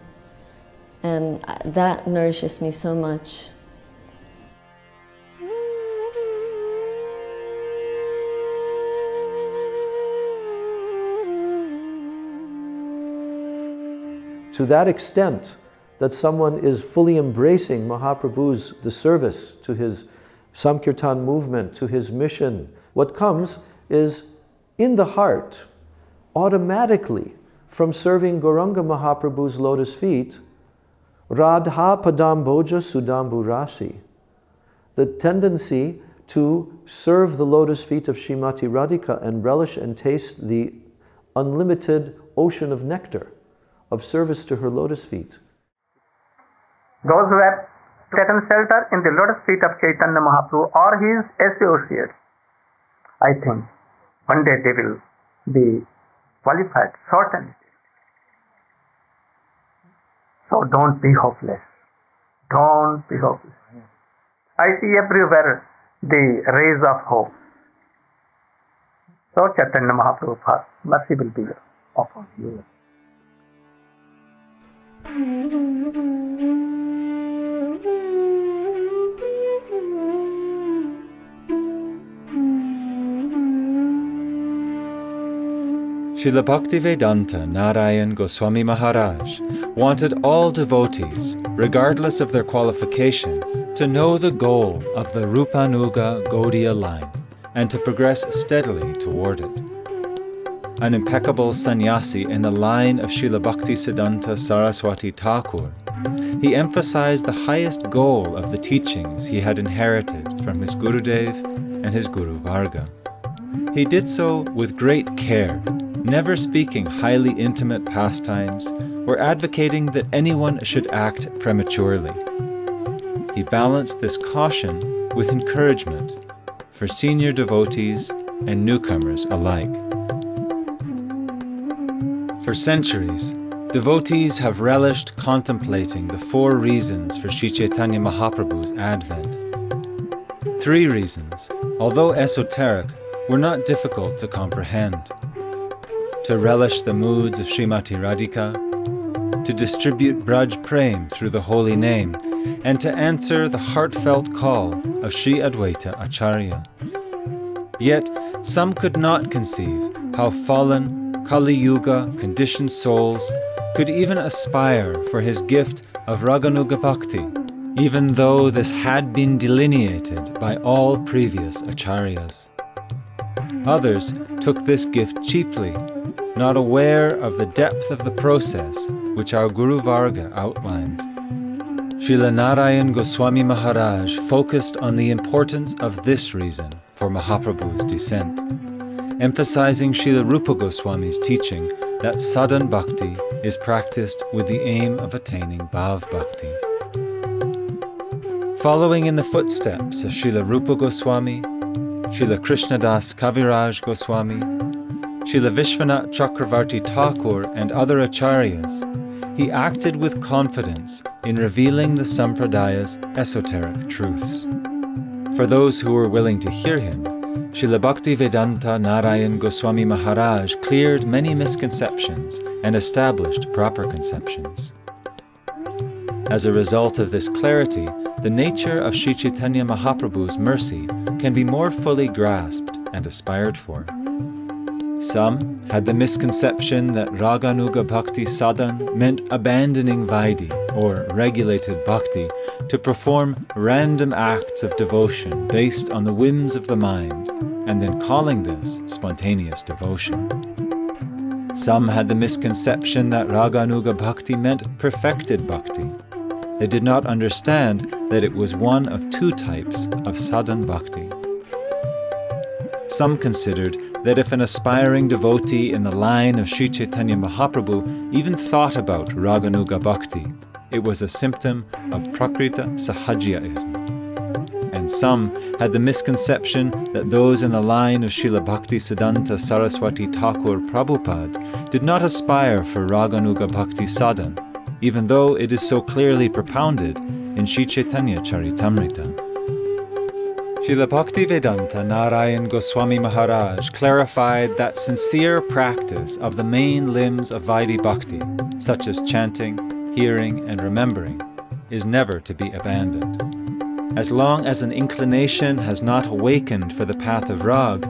and that nourishes me so much. To that extent that someone is fully embracing Mahaprabhu's the service to his Sankirtan movement, to his mission, what comes is in the heart, automatically, from serving Gauranga Mahaprabhu's lotus feet, Radha Padamboja Sudambu Rasi, the tendency to serve the lotus feet of Srimati Radhika and relish and taste the unlimited ocean of nectar of service to her lotus feet. Those who have taken shelter in the lotus feet of Chaitanya Mahaprabhu or his associates, I think one day they will be qualified, certainly. So don't be hopeless. Don't be hopeless. I see everywhere the rays of hope. So Chaitanya Mahaprabhu, mercy will be upon you. Srila Bhaktivedānta Nārāyaṇa Gosvāmī Mahārāja wanted all devotees, regardless of their qualification, to know the goal of the Rūpānuga Gaudiya line and to progress steadily toward it. An impeccable sannyasi in the line of Srila Bhaktisiddhanta Saraswati Thakur, he emphasized the highest goal of the teachings he had inherited from his Gurudev and his Guru Varga. He did so with great care, never speaking highly intimate pastimes or advocating that anyone should act prematurely. He balanced this caution with encouragement for senior devotees and newcomers alike. For centuries, devotees have relished contemplating the 4 reasons for Śrī Caitanya Mahāprabhu's advent. 3 reasons, although esoteric, were not difficult to comprehend. To relish the moods of Srimati Radhika, to distribute Braj Prem through the holy name, and to answer the heartfelt call of Sri Advaita Acharya. Yet, some could not conceive how fallen, Kali Yuga conditioned souls could even aspire for his gift of Rāgānuga Bhakti, even though this had been delineated by all previous acharyas. Others took this gift cheaply, not aware of the depth of the process which our Guru Varga outlined. Srila Nārāyaṇa Gosvāmī Mahārāja focused on the importance of this reason for Mahaprabhu's descent, emphasizing Srila Rupa Goswami's teaching that sadhan bhakti is practiced with the aim of attaining bhav bhakti. Following in the footsteps of Srila Rupa Goswami, Srila Krishnadas Kaviraj Goswami, Srila Vishwanath Chakravarti Thakur and other acharyas, he acted with confidence in revealing the Sampradaya's esoteric truths. For those who were willing to hear him, Srila Bhaktivedānta Nārāyaṇa Gosvāmī Mahārāja cleared many misconceptions and established proper conceptions. As a result of this clarity, the nature of Śrī Caitanya Mahāprabhu's mercy can be more fully grasped and aspired for. Some had the misconception that Rāgānuga Bhakti sadhan meant abandoning Vaidhi, or regulated bhakti, to perform random acts of devotion based on the whims of the mind, and then calling this spontaneous devotion. Some had the misconception that Rāgānuga Bhakti meant perfected bhakti. They did not understand that it was one of 2 types of sadhan bhakti. Some considered that if an aspiring devotee in the line of Śrī Caitanya Mahāprabhu even thought about Rāgānuga Bhakti, it was a symptom of Prakrita Sahajyaism. And some had the misconception that those in the line of Srila Bhaktisiddhanta Saraswati Thakur Prabhupada did not aspire for Rāgānuga Bhakti sadhan, even though it is so clearly propounded in Śrī Caitanya Charitamrita. Srila Bhaktivedānta Nārāyaṇa Gosvāmī Mahārāja clarified that sincere practice of the main limbs of Vaidhi Bhakti, such as chanting, hearing, and remembering, is never to be abandoned. As long as an inclination has not awakened for the path of Rag,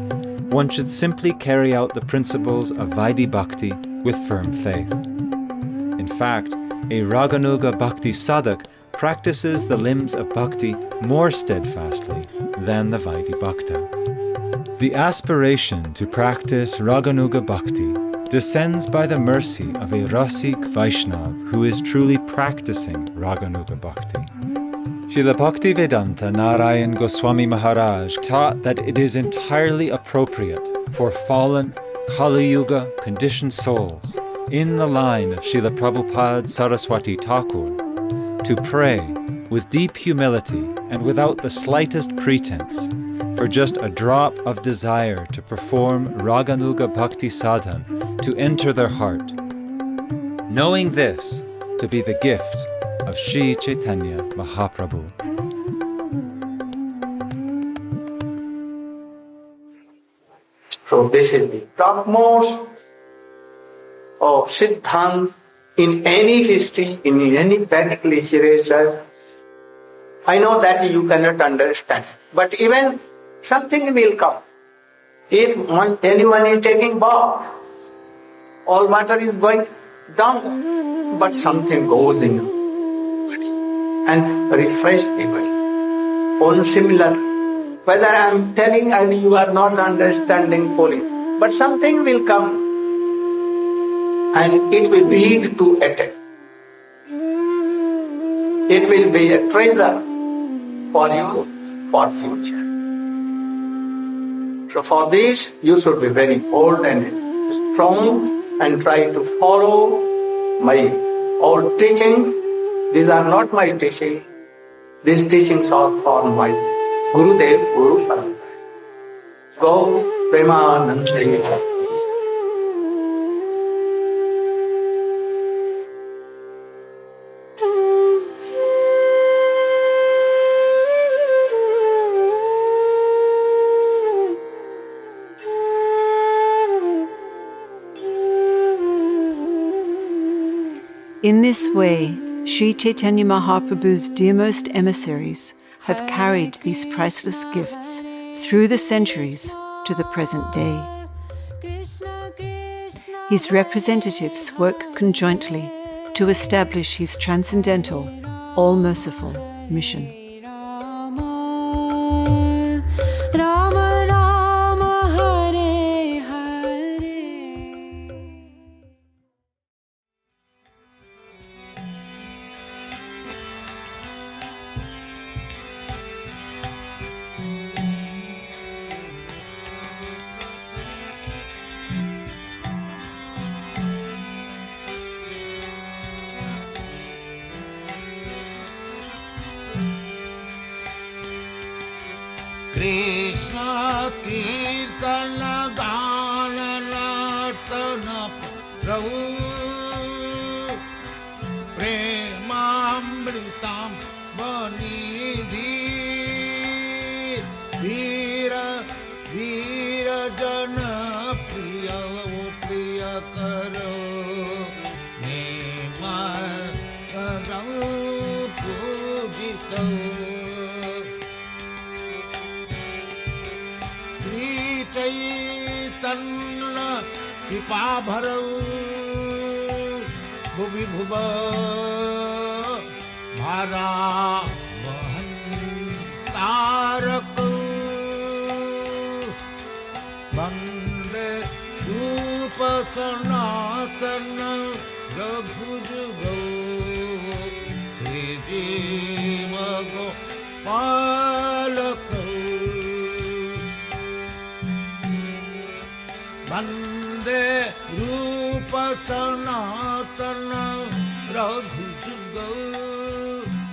one should simply carry out the principles of Vaidhi Bhakti with firm faith. In fact, a Rāgānuga Bhakti sadhak practices the limbs of bhakti more steadfastly than the Vaidhi Bhakta. The aspiration to practice Rāgānuga Bhakti descends by the mercy of a Rasik Vaishnav who is truly practicing Rāgānuga Bhakti. Srila Bhaktivedānta Nārāyaṇa Gosvāmī Mahārāja taught that it is entirely appropriate for fallen Kali Yuga conditioned souls in the line of Srila Prabhupada Saraswati Thakur to pray with deep humility and without the slightest pretense for just a drop of desire to perform Rāgānuga Bhakti sadhan to enter their heart, knowing this to be the gift of Śrī Caitanya Mahāprabhu. So this is the topmost of Siddhant in any history, in any Vedic literature. I know that you cannot understand, but even something will come. If anyone is taking bath, all water is going down, but something goes in and refresh the body. On similar, whether I am telling and you are not understanding fully, but something will come and it will lead to attack. It will be a treasure for you for future. So for this, you should be very bold and strong and try to follow my old teachings. These are not my teaching. These teachings are for my Gurudev, Guru Parampara. Go Premanandaya. In this way, Śrī Caitanya Mahāprabhu's dearmost emissaries have carried these priceless gifts through the centuries to the present day. His representatives work conjointly to establish his transcendental, all-merciful mission. Krishna kīrtana gāna nartana Prabhu Premamritam vanidhi Veera veera jana priya priya karo Nemar karam pujita Caitanya Mahāprabhu Bhuvi Bhuva Bhara Vahan Tarak Vande Rupa Sanatana Raghujugo Sri Jiva Gopalaka Vande Rupa Sanatana Raghujuga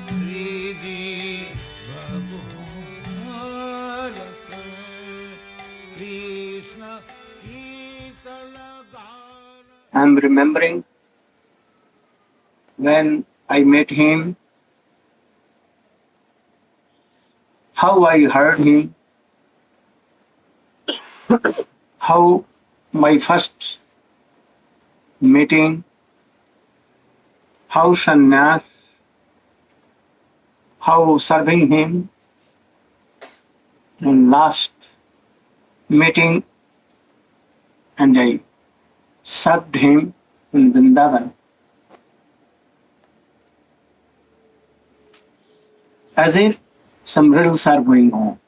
Sri Bhagavata Krishna I am remembering when I met him, how I heard him, how my first meeting, how sannyas, how serving him, and last meeting, and I served him in Vrindavan. As if some riddles are going on.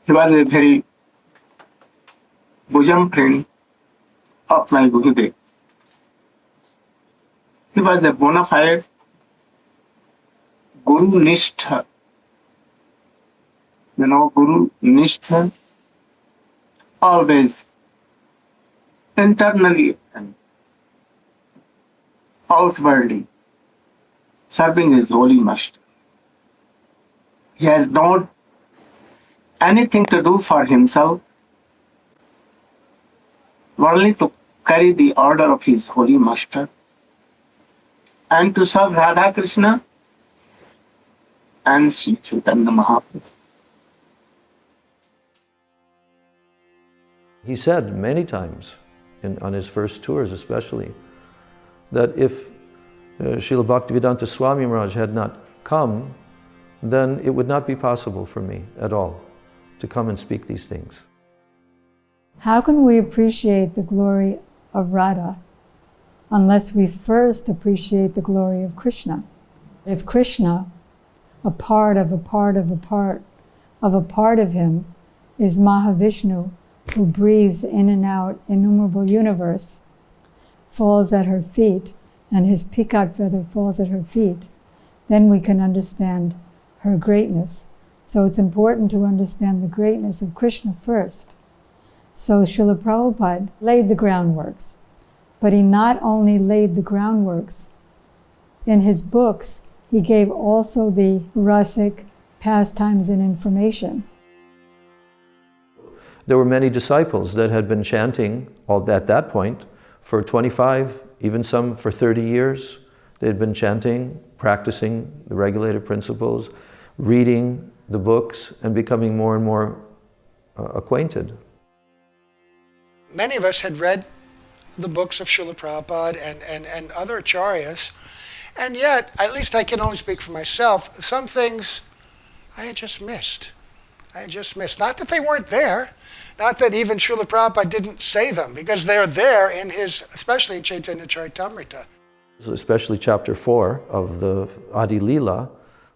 He was a very bosom friend of my Gurudev. He was a bona fide Guru Nishtha. You know, Guru Nishtha, always internally and outwardly serving his holy master. He has not anything to do for himself, only to carry the order of his holy master and to serve Radha Krishna and Śrī Caitanya Mahāprabhu. He said many times, on his first tours especially, that if Srila Bhaktivedānta Swami Maharaj had not come, then it would not be possible for me at all to come and speak these things. How can we appreciate the glory of Radha unless we first appreciate the glory of Krishna? If Krishna, a part of a part of a part of a part of him, is Mahavishnu, who breathes in and out innumerable universe, falls at her feet, and his peacock feather falls at her feet, then we can understand her greatness. So it's important to understand the greatness of Krishna first. So Srila Prabhupada laid the groundworks, but he not only laid the groundworks, in his books he gave also the rasic pastimes and information. There were many disciples that had been chanting at that point for 25, even some for 30 years. They had been chanting, practicing the regulated principles, reading the books, and becoming more and more acquainted. Many of us had read the books of Srila Prabhupada and other acharyas, and yet, at least I can only speak for myself, some things I had just missed. Not that they weren't there, not that even Srila Prabhupada didn't say them, because they're there in his, especially in Chaitanya Charitamrita. Especially chapter 4 of the Adi Leela,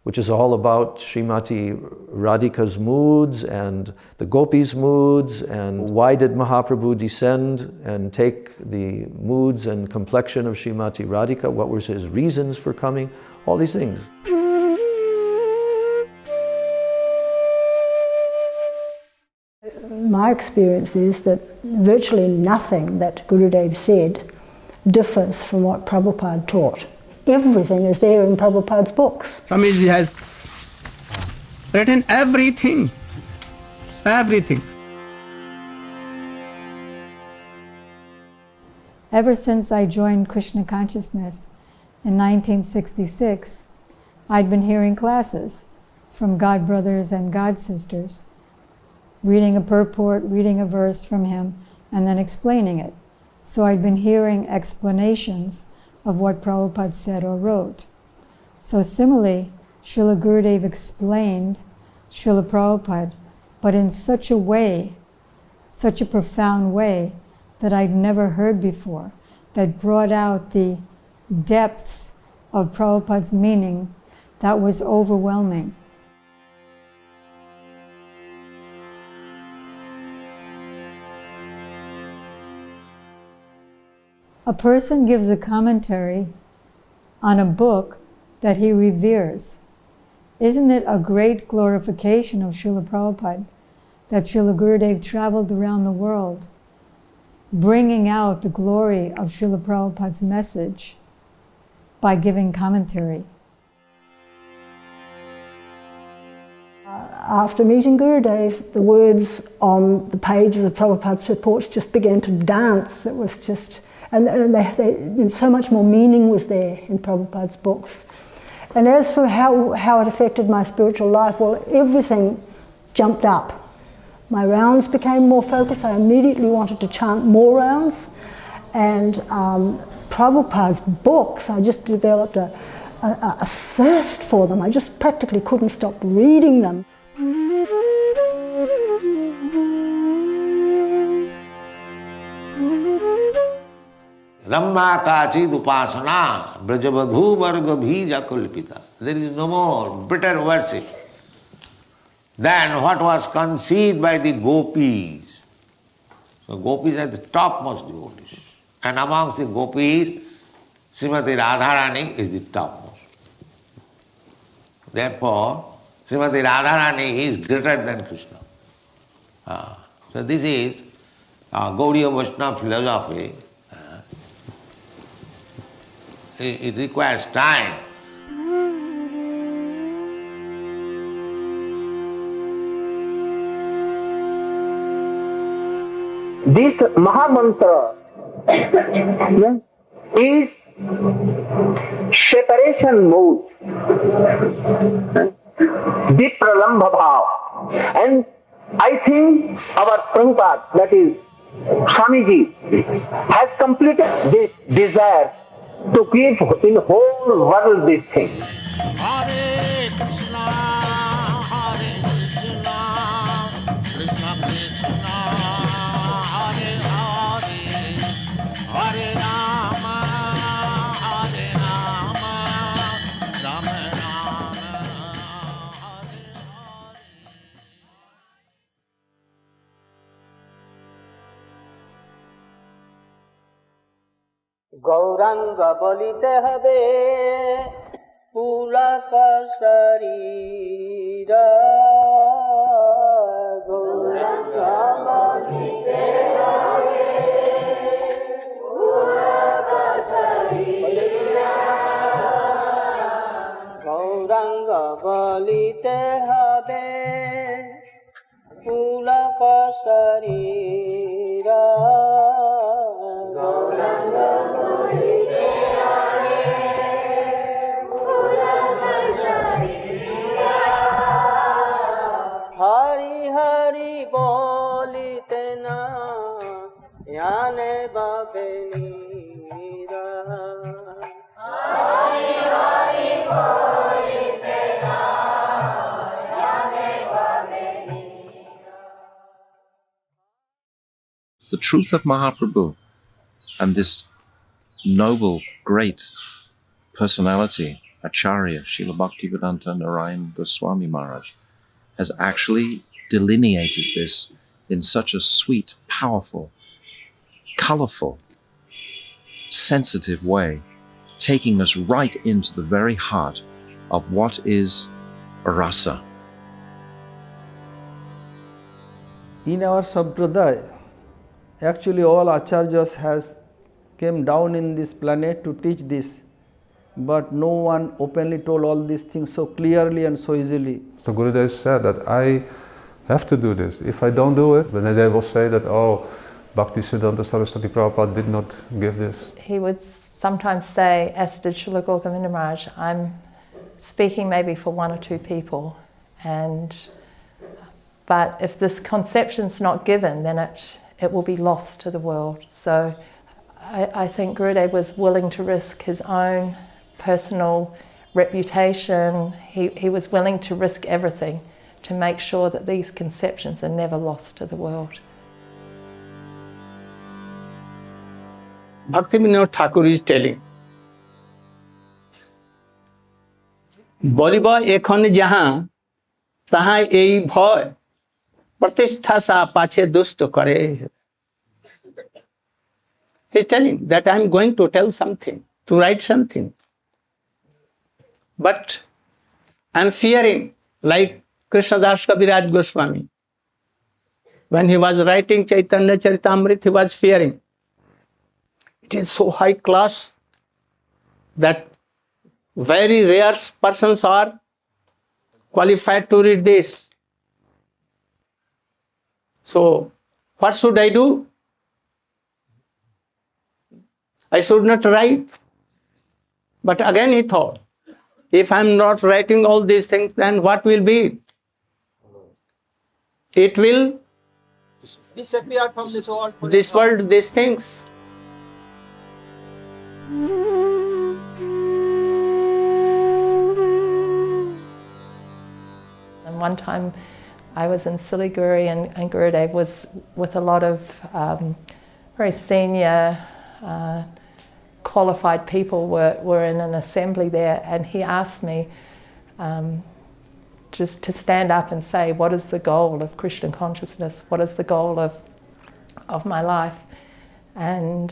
which is all about Srimati Radhika's moods and the gopis' moods, and why did Mahaprabhu descend and take the moods and complexion of Srimati Radhika, what were his reasons for coming, all these things. My experience is that virtually nothing that Gurudev said differs from what Prabhupada taught. Everything is there in Prabhupada's books. Swamiji has written everything. Ever since I joined Krishna consciousness in 1966, I'd been hearing classes from God brothers and God sisters, reading a purport, reading a verse from him, and then explaining it. So I'd been hearing explanations of what Prabhupada said or wrote. So similarly, Srila Gurudev explained Srila Prabhupada, but in such a way, such a profound way, that I'd never heard before, that brought out the depths of Prabhupada's meaning that was overwhelming. A person gives a commentary on a book that he reveres. Isn't it a great glorification of Srila Prabhupada that Srila Gurudev traveled around the world bringing out the glory of Srila Prabhupada's message by giving commentary? After meeting Gurudev, the words on the pages of Prabhupada's reports just began to dance. It was just, and so much more meaning was there in Prabhupada's books. And as for how it affected my spiritual life, well, everything jumped up. My rounds became more focused. I immediately wanted to chant more rounds. And Prabhupada's books, I just developed a thirst for them. I just practically couldn't stop reading them. Ramma kachid upasana brajavadhu varga bhija kulpita. There is no more better worship than what was conceived by the gopis. So gopis are the topmost devotees. And amongst the gopis, Srimati Radharani is the topmost. Therefore, Srimati Radharani is greater than Krishna. So this is Gaudiya Vaishnava philosophy. It requires time. This Mahamantra is separation mode, Vipralambha bhav. And I think our Prabhupada, that is Swamiji, has completed this desire to keep in whole world this thing. Gaurang बलिते हबे पुलक शरीर गौरंग बलिते हबे पुलक शरीर गौरंग बलिते हबे पुलक शरीर गौरंग हरि हरि बोलिते ना याने बाबे नीरा हरि हरि बोलिते ना याने बाबे नीरा. The truth of Mahaprabhu and this noble, great personality, Acharya, Srila Bhaktivedānta Nārāyaṇa Gosvāmī Mahārāja, has actually delineated this in such a sweet, powerful, colorful, sensitive way, taking us right into the very heart of what is rasa. In our Sampradaya, actually all acharyas has came down in this planet to teach this, but no one openly told all these things so clearly and so easily. So Gurudev said that I have to do this. If I don't do it, then they will say that, oh, Bhaktisiddhanta Saraswati Prabhupada did not give this. He would sometimes say, as did Srila Gokūna Maharaj, I'm speaking maybe for one or two people, but if this conception's not given, then it will be lost to the world. So I think Gurudev was willing to risk his own personal reputation. He was willing to risk everything to make sure that these conceptions are never lost to the world. Bhaktivinoda Thakur is telling, বলিব এখন যাহা তাহা এই ভয় প্রতিষ্ঠা সা পাছে দুষ্ট করে He's telling that I'm going to tell something, to write something. But I'm fearing, like Krishnadas Kaviraj Gosvāmī. When he was writing Chaitanya Charitamrita, he was fearing. It is so high class that very rare persons are qualified to read this. So, what should I do? I should not write. But again he thought, if I am not writing all these things, then what will be? It will disappear from this world. This world, these things. And one time I was in Siliguri and Gurudev was with a lot of very senior qualified people were in an assembly there, and he asked me just to stand up and say, what is the goal of Krishna consciousness? What is the goal of my life? And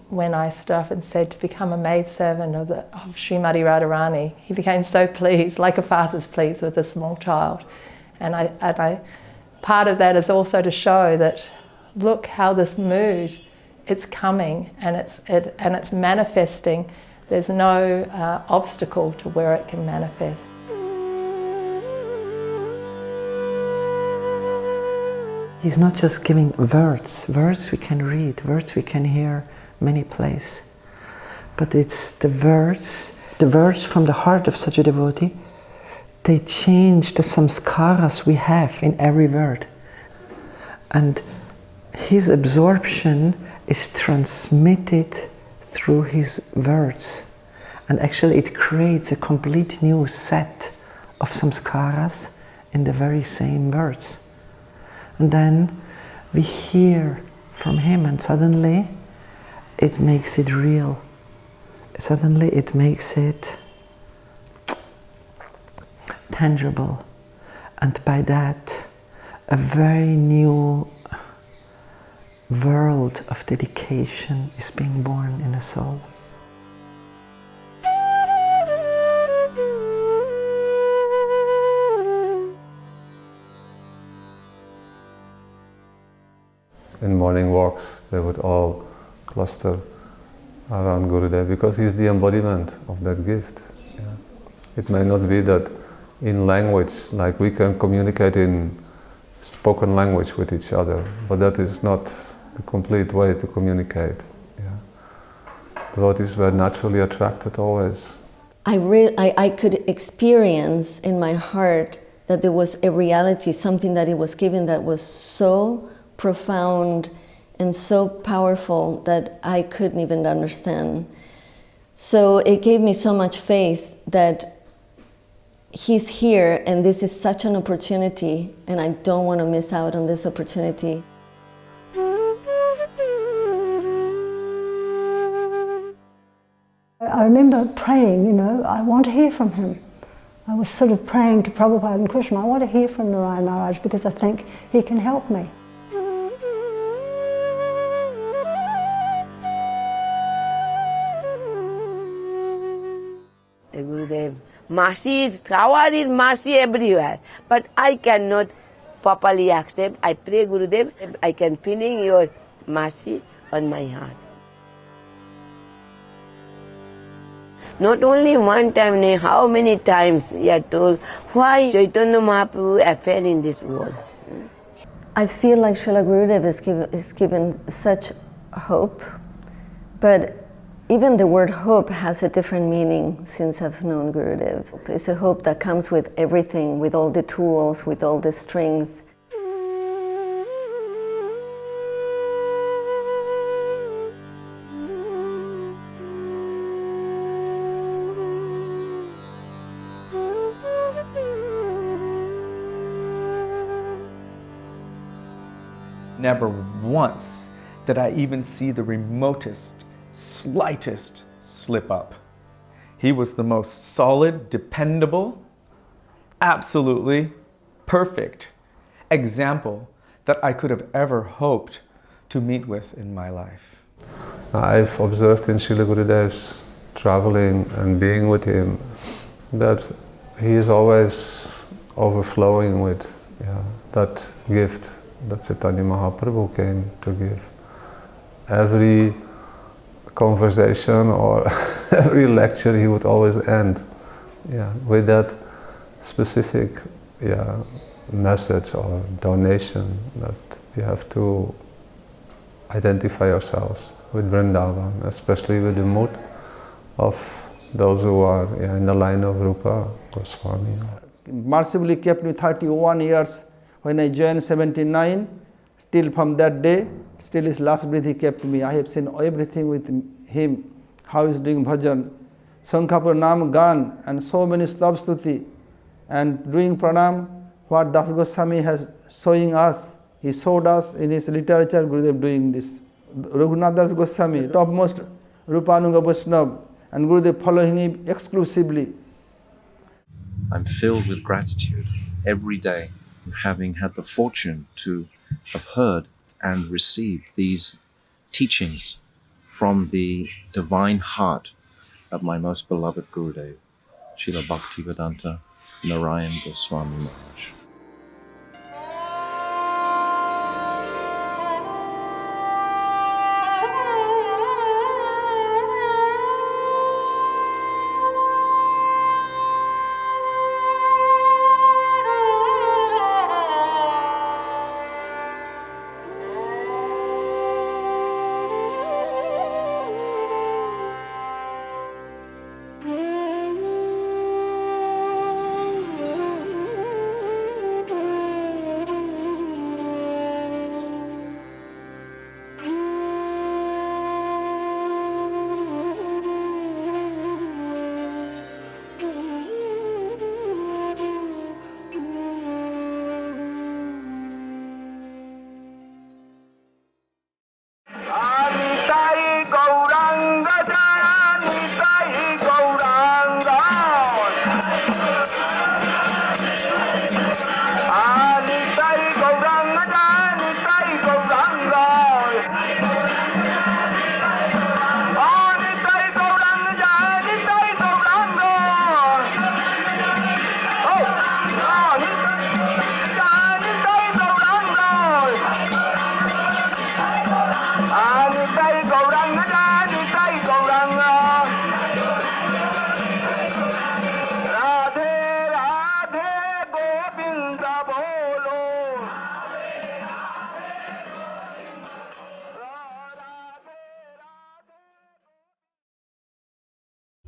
when I stood up and said to become a maidservant of Srimati Radharani, he became so pleased, like a father's pleased with a small child. And I part of that is also to show that, look how this mood, it's coming and it's manifesting. There's no obstacle to where it can manifest. He's not just giving words. Words we can read, words we can hear many places. But it's the words from the heart of such a devotee, they change the samskaras we have in every word. And his absorption is transmitted through his words. And actually it creates a complete new set of samskaras in the very same words. And then we hear from him, and suddenly it makes it real. Suddenly it makes it tangible. And by that, a very new world of dedication is being born in the soul. In morning walks, they would all cluster around Gurudev because he's the embodiment of that gift. Yeah. It may not be that in language, like we can communicate in spoken language with each other, but that is not the complete way to communicate. Yeah. Devotees were naturally attracted always. I could experience in my heart that there was a reality, something that it was given that was so profound and so powerful that I couldn't even understand. So it gave me so much faith that he's here and this is such an opportunity and I don't want to miss out on this opportunity. I remember praying, I want to hear from him. I was sort of praying to Prabhupada and Krishna, I want to hear from Nārāyaṇa because I think he can help me. Gurudev, mercy is, power is mercy everywhere, but I cannot properly accept. I pray Gurudev, I can feeling your mercy on my heart. Not only one time, how many times you are told why Chaitanya Mahāprabhu appeared in this world. I feel like Srila Gurudev is given such hope, but even the word hope has a different meaning since I've known Gurudev. It's a hope that comes with everything, with all the tools, with all the strength. Never once did I even see the remotest, slightest slip up. He was the most solid, dependable, absolutely perfect example that I could have ever hoped to meet with in my life. I've observed in Srila Gurudev's traveling and being with him that he is always overflowing with that gift that Caitanya Mahāprabhu came to give. Every conversation or every lecture he would always end with that specific message or donation that we have to identify ourselves with Vrindavan, especially with the mood of those who are in the line of Rupa Gosvāmī. Mercifully kept me 31 years when I joined 79. Still from that day, still his last breath he kept me. I have seen everything with him, how he's doing bhajan, Sankhapur Nam Gan, and so many Stab Stuti, and doing pranam, what Das Goswami has showing us. He showed us in his literature, Gurudev doing this. Raghunath Das Goswami, topmost Rūpānuga Vaishnava, and Gurudev following him exclusively. I'm filled with gratitude every day, having had the fortune to have heard and received these teachings from the divine heart of my most beloved Gurudev, Srila Bhaktivedānta Nārāyaṇa Gosvāmī Mahārāja.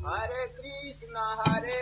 Hare Krishna, Hare